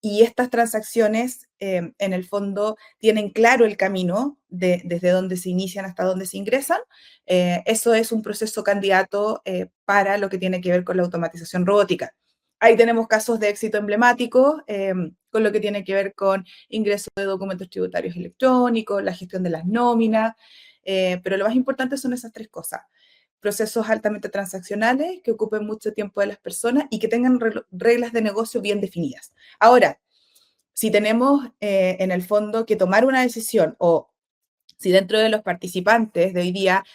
Speaker 2: y estas transacciones, en el fondo, tienen claro el camino desde donde se inician hasta donde se ingresan. Eso es un proceso candidato para lo que tiene que ver con la automatización robótica. Ahí tenemos casos de éxito emblemáticos con lo que tiene que ver con ingreso de documentos tributarios electrónicos, la gestión de las nóminas, pero lo más importante son esas tres cosas: procesos altamente transaccionales que ocupen mucho tiempo de las personas y que tengan reglas de negocio bien definidas. Ahora, si tenemos en el fondo que tomar una decisión, o si dentro de los participantes de hoy día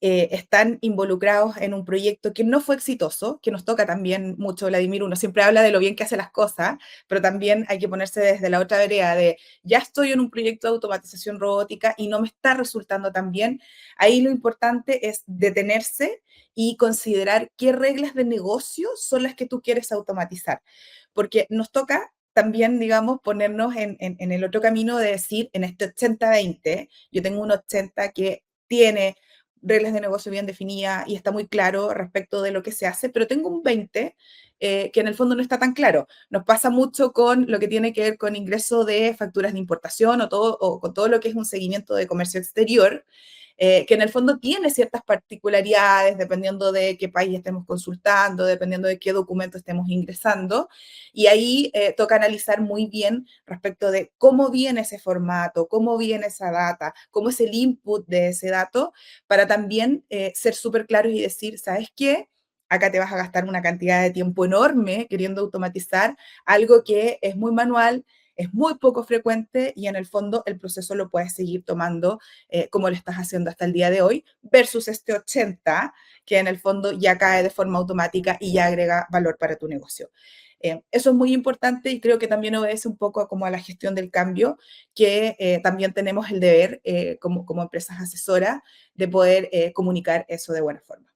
Speaker 2: están involucrados en un proyecto que no fue exitoso, que nos toca también mucho, Vladimir, uno siempre habla de lo bien que hace las cosas, pero también hay que ponerse desde la otra vereda de, ya estoy en un proyecto de automatización robótica y no me está resultando tan bien. Ahí lo importante es detenerse y considerar qué reglas de negocio son las que tú quieres automatizar, porque nos toca también, digamos, ponernos en el otro camino de decir, en este 80-20, yo tengo un 80 que tiene reglas de negocio bien definidas y está muy claro respecto de lo que se hace, pero tengo un 20 que en el fondo no está tan claro. Nos pasa mucho con lo que tiene que ver con ingreso de facturas de importación o con todo lo que es un seguimiento de comercio exterior, que en el fondo tiene ciertas particularidades dependiendo de qué país estemos consultando, dependiendo de qué documento estemos ingresando, y ahí toca analizar muy bien respecto de cómo viene ese formato, cómo viene esa data, cómo es el input de ese dato, para también ser súper claros y decir, ¿sabes qué? Acá te vas a gastar una cantidad de tiempo enorme queriendo automatizar algo que es muy manual, es muy poco frecuente y en el fondo el proceso lo puedes seguir tomando como lo estás haciendo hasta el día de hoy, versus este 80 que en el fondo ya cae de forma automática y ya agrega valor para tu negocio. Eso es muy importante y creo que también obedece un poco como a la gestión del cambio, que también tenemos el deber como empresas asesoras de poder comunicar eso de buena forma.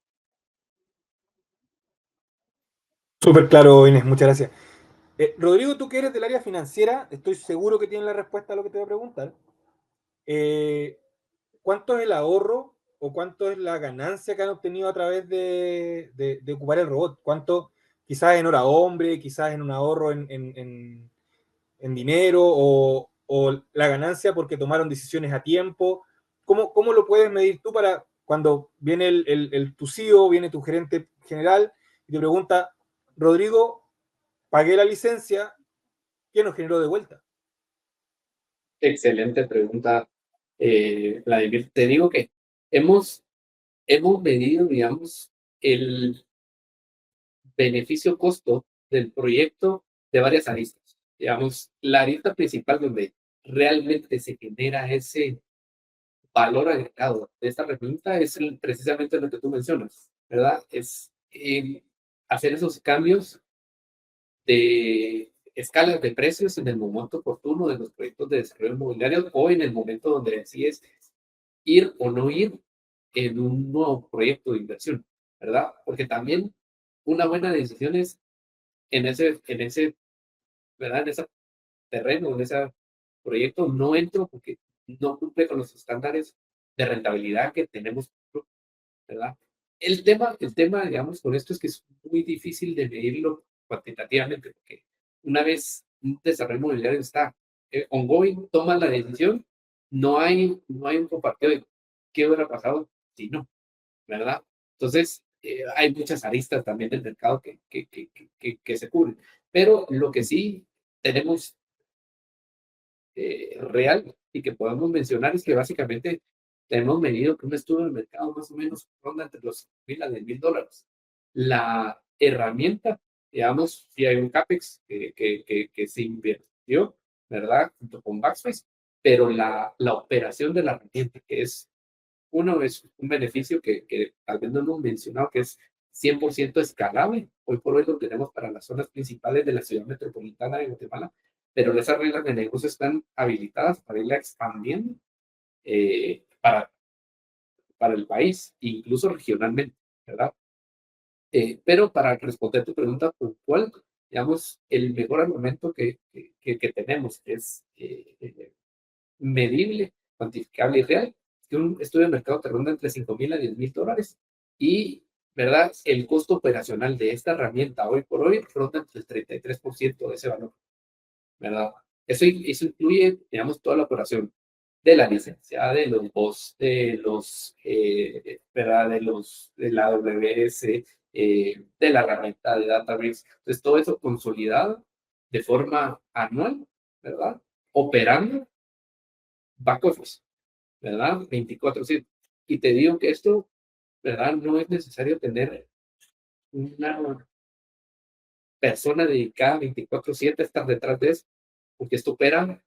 Speaker 1: Súper claro, Inés, muchas gracias. Rodrigo, tú que eres del área financiera, estoy seguro que tienes la respuesta a lo que te voy a preguntar. Eh, ¿Cuánto es el ahorro o cuánto es la ganancia que han obtenido a través de ocupar el robot? ¿Cuánto, quizás en hora hombre, quizás en un ahorro en dinero o la ganancia porque tomaron decisiones a tiempo? ¿Cómo lo puedes medir tú para cuando viene tu CEO, viene tu gerente general y te pregunta, Rodrigo, pagué la licencia, ¿qué nos generó de vuelta?
Speaker 3: Excelente pregunta, Vladimir. Te digo que hemos medido, digamos, el beneficio-costo del proyecto de varias aristas. Digamos, la arista principal donde realmente se genera ese valor agregado de esta herramienta es precisamente lo que tú mencionas, ¿verdad? Es hacer esos cambios de escalas de precios en el momento oportuno de los proyectos de desarrollo inmobiliario o en el momento donde decides ir o no ir en un nuevo proyecto de inversión, ¿verdad? Porque también una buena decisión es ¿verdad? En ese terreno, en ese proyecto, no entro porque no cumple con los estándares de rentabilidad que tenemos, ¿verdad? El tema, digamos, con esto es que es muy difícil de medirlo cuantitativamente, porque una vez un desarrollo inmobiliario está ongoing, toma la decisión, no hay un compartido de qué hubiera pasado si no, ¿verdad? Entonces, hay muchas aristas también del mercado que se cubren. Pero lo que sí tenemos real y que podemos mencionar es que básicamente tenemos medido que un estudio de mercado más o menos ronda entre los $1,000 a $10,000. La herramienta, digamos, si hay un CAPEX que se invirtió, ¿verdad? Junto con Backspace, pero la operación de la herramienta, que es uno, es un beneficio que tal vez no hemos mencionado, que es 100% escalable. Hoy por hoy lo tenemos para las zonas principales de la ciudad metropolitana de Guatemala, pero esas reglas de negocio están habilitadas para irla expandiendo eh, para, para el país, incluso regionalmente, ¿verdad? Pero para responder tu pregunta puntual, digamos, el mejor argumento que tenemos es medible, cuantificable y real, que un estudio de mercado te ronda entre $5,000 a $10,000 y, ¿verdad? El costo operacional de esta herramienta hoy por hoy ronda entre el 33% de ese valor, ¿verdad? Eso incluye, digamos, toda la operación de la licencia, de los bots, ¿verdad? De la AWS, de la herramienta de Databricks. Entonces, todo eso consolidado de forma anual, ¿verdad? Operando back office, ¿verdad? 24/7. Y te digo que esto, ¿verdad? No es necesario tener una persona dedicada 24/7 a estar detrás de eso, porque esto opera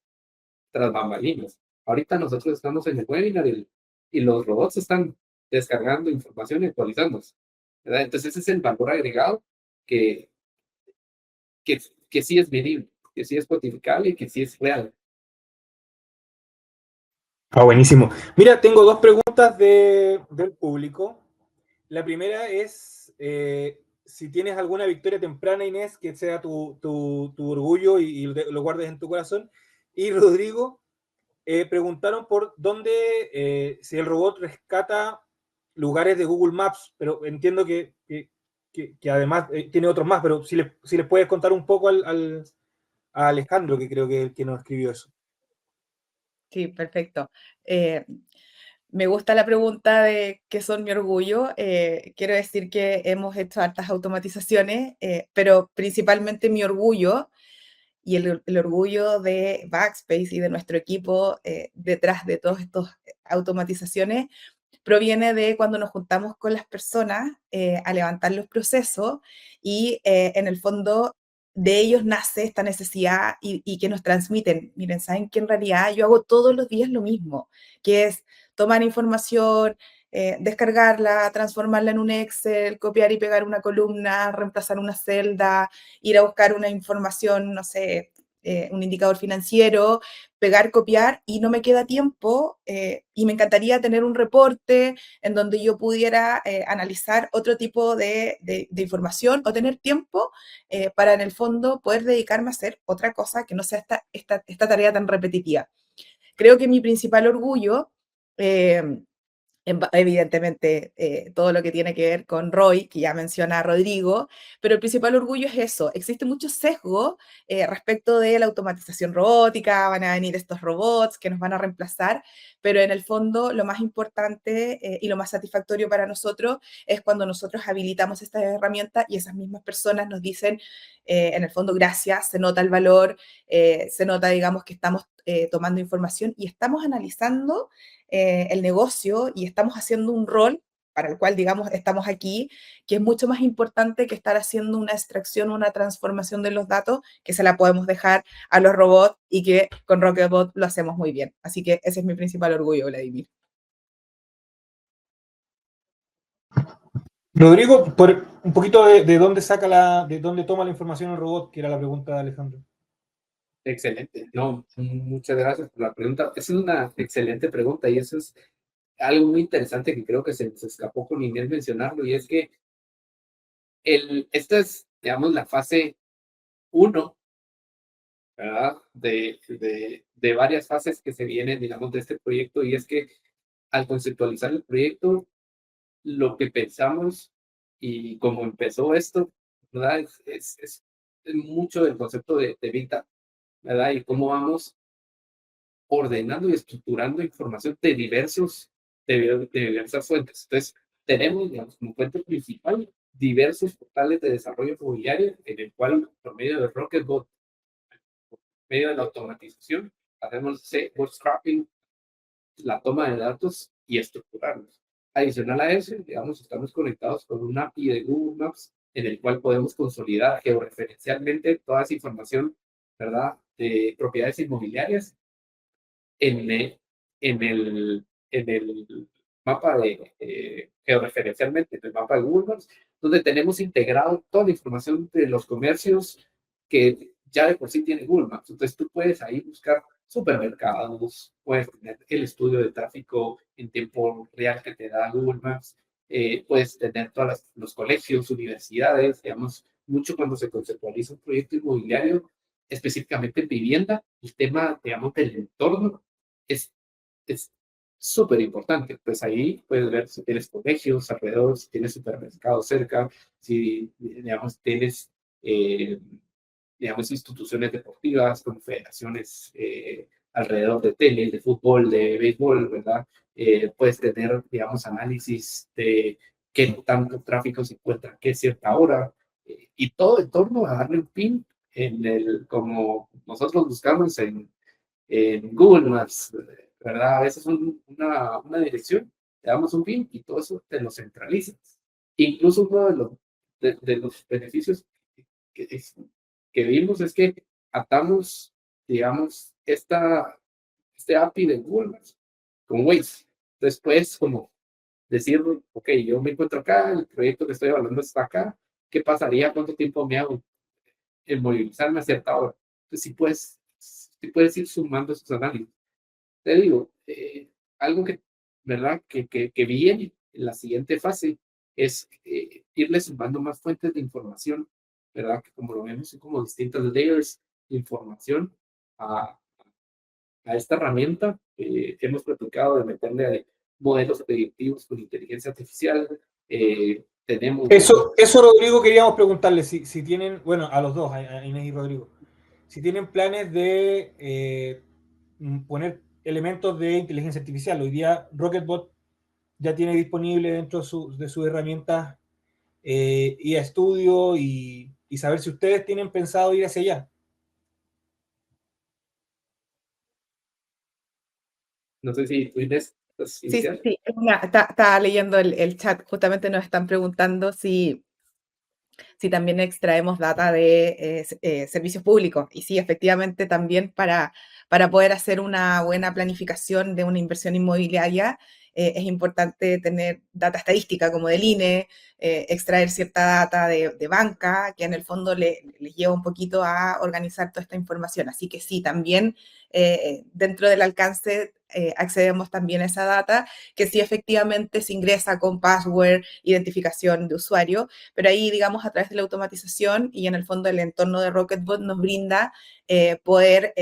Speaker 3: tras bambalinas. Ahorita nosotros estamos en el webinar y los robots están descargando información y actualizándose, ¿verdad? Entonces ese es el valor agregado que, que sí es medible, que sí es cuantificable y que sí es real.
Speaker 1: Buenísimo. Mira, tengo dos preguntas del público. La primera es si tienes alguna victoria temprana, Inés, que sea tu orgullo y lo guardes en tu corazón. Y Rodrigo, preguntaron por dónde, si el robot rescata lugares de Google Maps, pero entiendo que además tiene otros más, pero si les puedes contar un poco a Alejandro, que creo que nos escribió eso.
Speaker 2: Sí, perfecto. Me gusta la pregunta de qué son mi orgullo. Quiero decir que hemos hecho hartas automatizaciones, pero principalmente mi orgullo y el orgullo de Backspace y de nuestro equipo detrás de todas estas automatizaciones proviene de cuando nos juntamos con las personas a levantar los procesos y en el fondo de ellos nace esta necesidad y que nos transmiten. Miren, saben que en realidad yo hago todos los días lo mismo, que es tomar información, descargarla, transformarla en un Excel, copiar y pegar una columna, reemplazar una celda, ir a buscar una información, no sé, un indicador financiero, pegar, copiar, y no me queda tiempo y me encantaría tener un reporte en donde yo pudiera analizar otro tipo de información o tener tiempo para en el fondo poder dedicarme a hacer otra cosa que no sea esta tarea tan repetitiva. Creo que mi principal orgullo evidentemente, todo lo que tiene que ver con Roy, que ya menciona Rodrigo, pero el principal orgullo es eso. Existe mucho sesgo respecto de la automatización robótica, van a venir estos robots que nos van a reemplazar, pero en el fondo lo más importante y lo más satisfactorio para nosotros es cuando nosotros habilitamos estas herramientas y esas mismas personas nos dicen, en el fondo, gracias, se nota el valor, se nota, digamos, que estamos tomando información y estamos analizando el negocio y estamos haciendo un rol para el cual, digamos, estamos aquí, que es mucho más importante que estar haciendo una extracción, una transformación de los datos, que se la podemos dejar a los robots y que con Rocketbot lo hacemos muy bien. Así que ese es mi principal orgullo, Vladimir.
Speaker 1: Rodrigo, por un poquito de dónde toma la información el robot, que era la pregunta de Alejandro.
Speaker 3: Excelente. No, muchas gracias por la pregunta. Esa es una excelente pregunta y eso es algo muy interesante que creo que se nos escapó con Inés mencionarlo, y es que esta es, digamos, la fase 1, ¿verdad? De varias fases que se vienen, digamos, de este proyecto, y es que al conceptualizar el proyecto, lo que pensamos y cómo empezó esto, ¿verdad? Es mucho del concepto de Big Data, ¿verdad? Y cómo vamos ordenando y estructurando información de diversas fuentes. Entonces, tenemos, digamos, como fuente principal diversos portales de desarrollo inmobiliario en el cual, por medio de Rocketbot, por medio de la automatización, hacemos bootstrapping, la toma de datos y estructurarlos. Adicional a eso, digamos, estamos conectados con una API de Google Maps en el cual podemos consolidar georreferencialmente toda esa información, ¿verdad?, de propiedades inmobiliarias en el, en el, en el mapa georreferencialmente, en el mapa de Google Maps, donde tenemos integrado toda la información de los comercios que ya de por sí tiene Google Maps. Entonces tú puedes ahí buscar supermercados, puedes tener el estudio de tráfico en tiempo real que te da Google Maps, puedes tener todos los colegios, universidades, digamos, mucho cuando se conceptualiza un proyecto inmobiliario, específicamente en vivienda, el tema, digamos, del entorno es es súper importante. Pues ahí puedes ver si tienes colegios alrededor, si tienes supermercados cerca, si, digamos, tienes, digamos, instituciones deportivas, confederaciones alrededor de tenis, de fútbol, de béisbol, ¿verdad? Puedes tener, digamos, análisis de qué tanto tráfico se encuentra, qué cierta hora, y todo en torno a darle un pin como nosotros buscamos en Google Maps, ¿verdad? A veces una dirección, te damos un pin y todo eso te lo centralizas. Incluso uno de los beneficios que, que vimos es que atamos, digamos, este API de Google Maps con Waze. Después, como decir, ok, yo me encuentro acá, el proyecto que estoy evaluando está acá, ¿qué pasaría? ¿Cuánto tiempo me hago en movilizarme a cierta hora? Entonces, si puedes ir sumando esos análisis. Te digo, algo que, ¿verdad? Que viene en la siguiente fase es irle sumando más fuentes de información, ¿verdad? Que como lo vemos, son como distintas layers de información a, a esta herramienta. Hemos platicado de meterle modelos predictivos con inteligencia artificial. Tenemos...
Speaker 1: Eso, Rodrigo, queríamos preguntarle si tienen, bueno, a los dos, a Inés y Rodrigo, si tienen planes de poner elementos de inteligencia artificial. Hoy día Rocketbot ya tiene disponible dentro de sus herramientas IA Studio y saber si ustedes tienen pensado ir hacia allá.
Speaker 3: No sé si tú, Inés,
Speaker 2: Sí, sí, estaba leyendo el chat, justamente nos están preguntando si también extraemos data de servicios públicos. Y sí, efectivamente también para poder hacer una buena planificación de una inversión inmobiliaria es importante tener data estadística como del INE, extraer cierta data de banca, que en el fondo les lleva un poquito a organizar toda esta información. Así que sí, también dentro del alcance accedemos también a esa data, que sí efectivamente se ingresa con password, identificación de usuario, pero ahí, digamos, a través de la automatización y en el fondo el entorno de Rocketbot nos brinda poder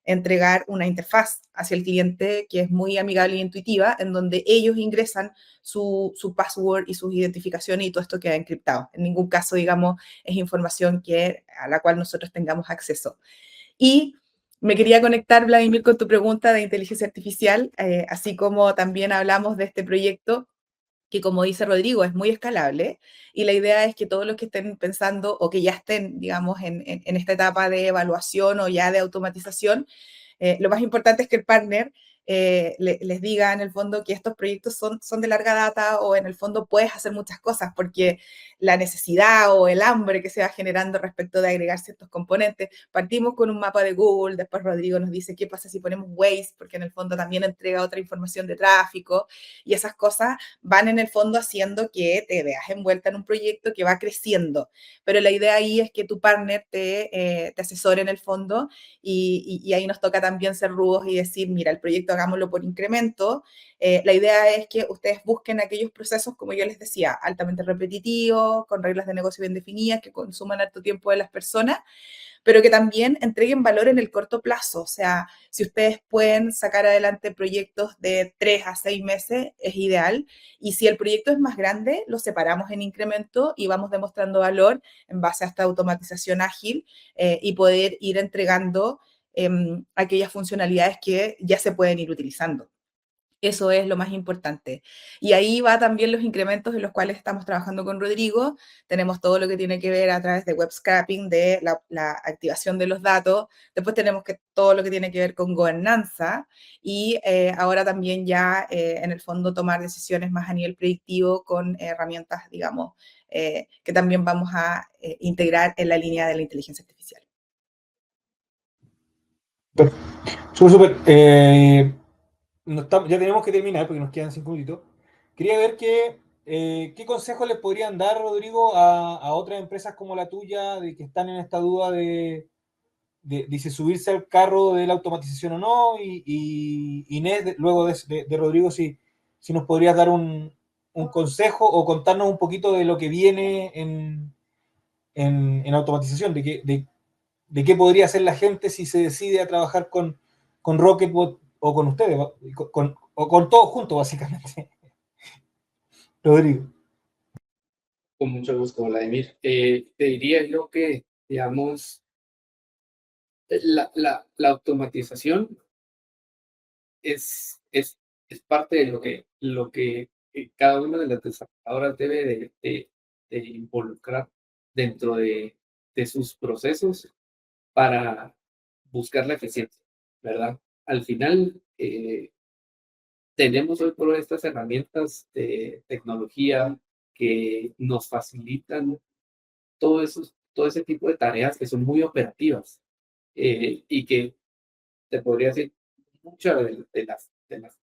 Speaker 2: entregar una interfaz hacia el cliente que es muy amigable e intuitiva, en donde ellos ingresan su password y sus identificaciones y todo esto queda encriptado. En ningún caso, digamos, es información a la cual nosotros tengamos acceso. Y me quería conectar, Vladimir, con tu pregunta de inteligencia artificial, así como también hablamos de este proyecto que, como dice Rodrigo, es muy escalable, y la idea es que todos los que estén pensando o que ya estén, digamos, en esta etapa de evaluación o ya de automatización, lo más importante es que el partner les diga en el fondo que estos proyectos son de larga data, o en el fondo puedes hacer muchas cosas, porque la necesidad o el hambre que se va generando respecto de agregar ciertos componentes. Partimos con un mapa de Google, después Rodrigo nos dice qué pasa si ponemos Waze, porque en el fondo también entrega otra información de tráfico, y esas cosas van en el fondo haciendo que te veas envuelta en un proyecto que va creciendo. Pero la idea ahí es que tu partner te asesore en el fondo, y ahí nos toca también ser rudos y decir, mira, el proyecto hagámoslo por incremento. La idea es que ustedes busquen aquellos procesos, como yo les decía, altamente repetitivos, con reglas de negocio bien definidas, que consuman harto tiempo de las personas, pero que también entreguen valor en el corto plazo. O sea, si ustedes pueden sacar adelante proyectos de 3 a 6 meses, es ideal. Y si el proyecto es más grande, lo separamos en incremento y vamos demostrando valor en base a esta automatización ágil, y poder ir entregando aquellas funcionalidades que ya se pueden ir utilizando. Eso es lo más importante. Y ahí va también los incrementos en los cuales estamos trabajando con Rodrigo. Tenemos todo lo que tiene que ver a través de web scraping, de la activación de los datos. Después tenemos todo lo que tiene que ver con gobernanza, y ahora también ya en el fondo tomar decisiones más a nivel predictivo con herramientas, digamos, que también vamos a integrar en la línea de la inteligencia artificial.
Speaker 1: Súper. Ya tenemos que terminar porque nos quedan 5 minutos. Quería ver qué consejos les podrían dar, Rodrigo, a otras empresas como la tuya, de que están en esta duda de si subirse al carro de la automatización o no. Y Inés, luego de Rodrigo, si nos podrías dar un consejo o contarnos un poquito de lo que viene en automatización, de qué podría hacer la gente si se decide a trabajar con Rocketbot o con ustedes, o con todos juntos, básicamente. Rodrigo.
Speaker 3: Con mucho gusto, Vladimir. Te diría yo que, digamos, la automatización es parte de lo que cada una de las desarrolladoras debe de involucrar dentro de sus procesos para buscar la eficiencia, ¿verdad? Al final, tenemos hoy por hoy estas herramientas de tecnología que nos facilitan todo ese tipo de tareas que son muy operativas, y que te podría decir muchas de las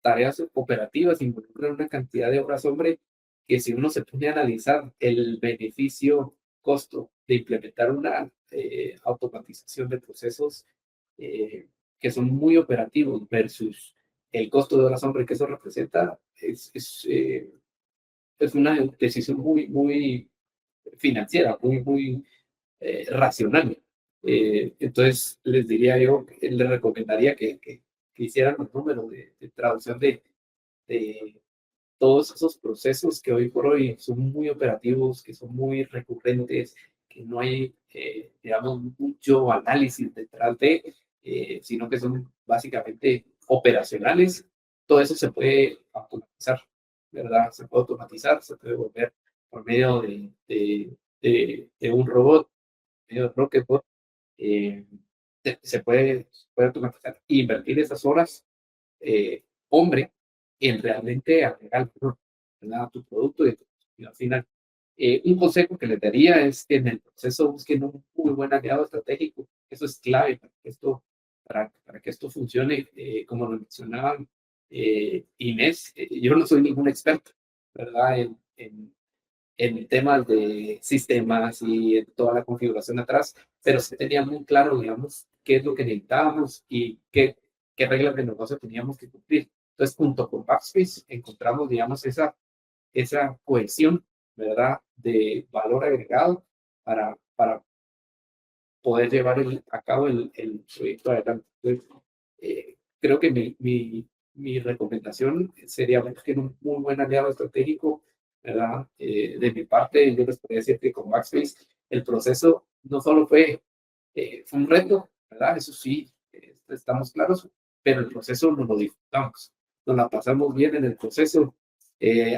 Speaker 3: tareas operativas involucran una cantidad de horas hombre que si uno se pone a analizar el beneficio-costo de implementar una automatización de procesos que son muy operativos versus el costo de horas hombre que eso representa, es una decisión muy financiera, muy racional. Entonces, les diría yo, les recomendaría que hicieran los números de traducción de todos esos procesos que hoy por hoy son muy operativos, que son muy recurrentes, que no hay, digamos, mucho análisis detrás sino que son básicamente operacionales. Todo eso se puede automatizar, ¿verdad? Se puede automatizar, se puede volver por medio de un robot, medio de Rocketbot, eh, se puede automatizar e invertir esas horas, hombre, en realmente agregar valor, ¿verdad? A tu producto y al final. Un consejo que les daría es que en el proceso busquen un muy buen aliado estratégico. Eso es clave para que esto funcione. Como lo mencionaba Inés, yo no soy ningún experto, ¿verdad? En temas de sistemas y en toda la configuración atrás, pero sí tenía muy claro, digamos, qué es lo que necesitábamos y qué reglas de negocio teníamos que cumplir. Entonces, junto con Backspace, encontramos, digamos, esa cohesión, ¿verdad?, de valor agregado para poder llevar a cabo el proyecto adelante. Entonces, creo que mi recomendación sería buscar un muy buen aliado estratégico, ¿verdad? De mi parte, yo les podría decir que con Backspace el proceso no solo fue un reto, ¿verdad? Eso sí, estamos claros, pero el proceso nos lo disfrutamos, nos la pasamos bien en el proceso.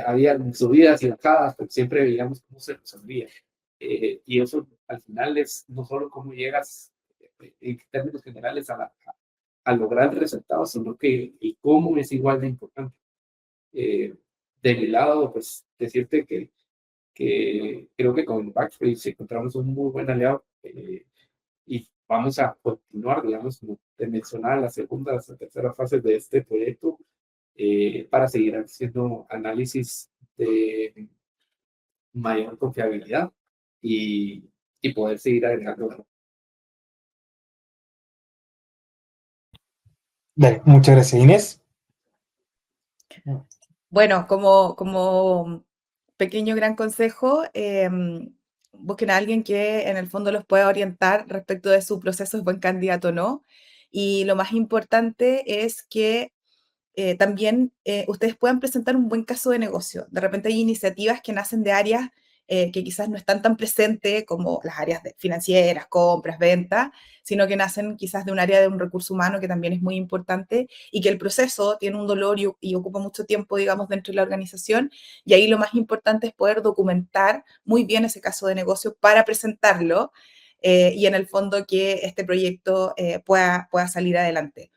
Speaker 3: Había subidas y bajadas, pero siempre veíamos cómo se resolvía. Y eso al final es no solo cómo llegas en términos generales a lograr el resultado, sino que el cómo es igual de importante. De mi lado, pues decirte que creo que con Backspace encontramos un muy buen aliado y vamos a continuar, digamos, como te mencionaba, la segunda, la tercera fase de este proyecto para seguir haciendo análisis de mayor confiabilidad y, y poder seguir agregando.
Speaker 1: Dale, muchas gracias, Inés.
Speaker 2: Bueno, como pequeño gran consejo, busquen a alguien que en el fondo los pueda orientar respecto de su proceso es buen candidato o no. Y lo más importante es que también ustedes puedan presentar un buen caso de negocio. De repente hay iniciativas que nacen de áreas que quizás no están tan presentes como las áreas financieras, compras, ventas, sino que nacen quizás de un área de un recurso humano que también es muy importante y que el proceso tiene un dolor y ocupa mucho tiempo, digamos, dentro de la organización. Y ahí lo más importante es poder documentar muy bien ese caso de negocio para presentarlo y en el fondo que este proyecto pueda salir adelante.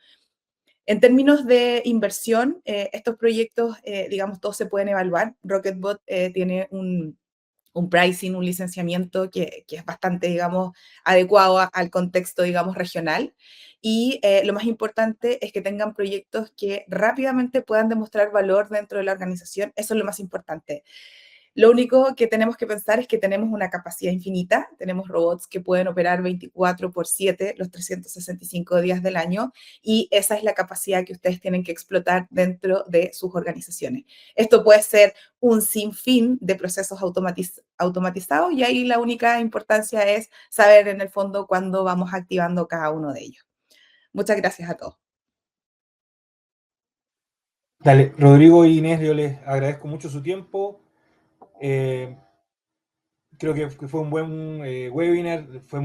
Speaker 2: En términos de inversión, estos proyectos, digamos, todos se pueden evaluar. Rocketbot tiene un pricing, un licenciamiento que es bastante, digamos, adecuado al contexto, digamos, regional. Y lo más importante es que tengan proyectos que rápidamente puedan demostrar valor dentro de la organización. Eso es lo más importante. Lo único que tenemos que pensar es que tenemos una capacidad infinita, tenemos robots que pueden operar 24/7 los 365 días del año y esa es la capacidad que ustedes tienen que explotar dentro de sus organizaciones. Esto puede ser un sinfín de procesos automatizados y ahí la única importancia es saber en el fondo cuándo vamos activando cada uno de ellos. Muchas gracias a todos.
Speaker 1: Dale, Rodrigo y Inés, yo les agradezco mucho su tiempo. Creo que fue un buen webinar. Fue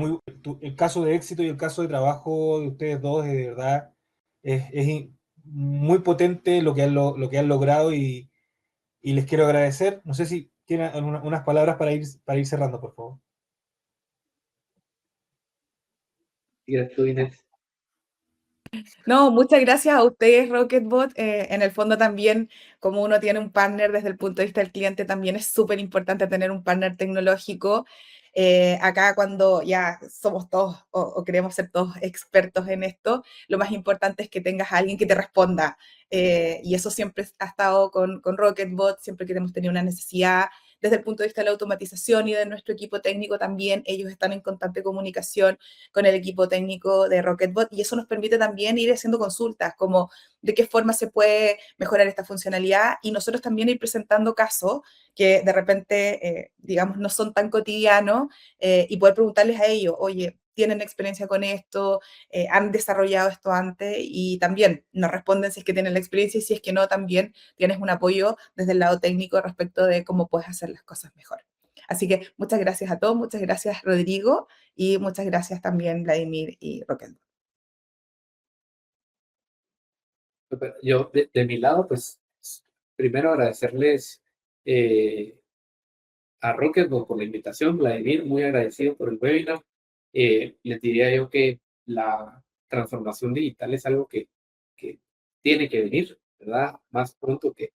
Speaker 1: el caso de éxito y el caso de trabajo de ustedes dos, de verdad, es muy potente lo que han logrado y les quiero agradecer. No sé si tienen unas palabras para ir cerrando, por favor.
Speaker 3: Gracias, Inés.
Speaker 2: No, muchas gracias a ustedes, Rocketbot. En el fondo también, como uno tiene un partner desde el punto de vista del cliente, también es súper importante tener un partner tecnológico. Acá cuando ya somos todos o queremos ser todos expertos en esto, lo más importante es que tengas a alguien que te responda y eso siempre ha estado con Rocketbot, siempre que hemos tenido una necesidad. Desde el punto de vista de la automatización y de nuestro equipo técnico también, ellos están en constante comunicación con el equipo técnico de Rocketbot y eso nos permite también ir haciendo consultas como de qué forma se puede mejorar esta funcionalidad y nosotros también ir presentando casos que de repente, digamos, no son tan cotidianos y poder preguntarles a ellos, oye, ¿tienen experiencia con esto? ¿Han desarrollado esto antes? Y también nos responden si es que tienen la experiencia y si es que no, también tienes un apoyo desde el lado técnico respecto de cómo puedes hacer las cosas mejor. Así que muchas gracias a todos, muchas gracias Rodrigo y muchas gracias también Vladimir y Roquel.
Speaker 3: Yo, de mi lado, pues, primero agradecerles a Rocketbot por la invitación, Vladimir, muy agradecido por el webinar. Les diría yo que la transformación digital es algo que tiene que venir, ¿verdad? Más pronto que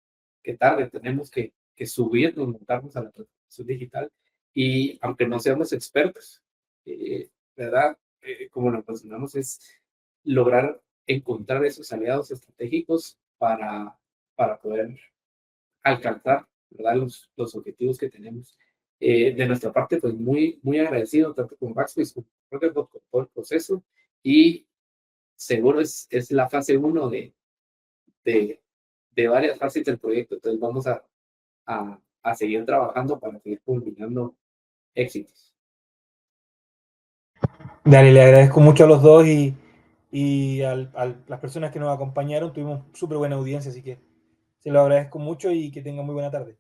Speaker 3: tarde. Tenemos que subirnos, montarnos a la transformación digital. Y aunque no seamos expertos, ¿verdad? Como nos posicionamos es lograr encontrar esos aliados estratégicos para poder alcanzar, ¿verdad? Los objetivos que tenemos. De nuestra parte, pues muy agradecido tanto con Backspace como con Rocketbot con todo el proceso y seguro es la fase 1 de varias fases del proyecto. Entonces vamos a seguir trabajando para seguir culminando éxitos.
Speaker 1: Dale, le agradezco mucho a los dos y a las personas que nos acompañaron. Tuvimos súper buena audiencia, así que se lo agradezco mucho y que tengan muy buena tarde.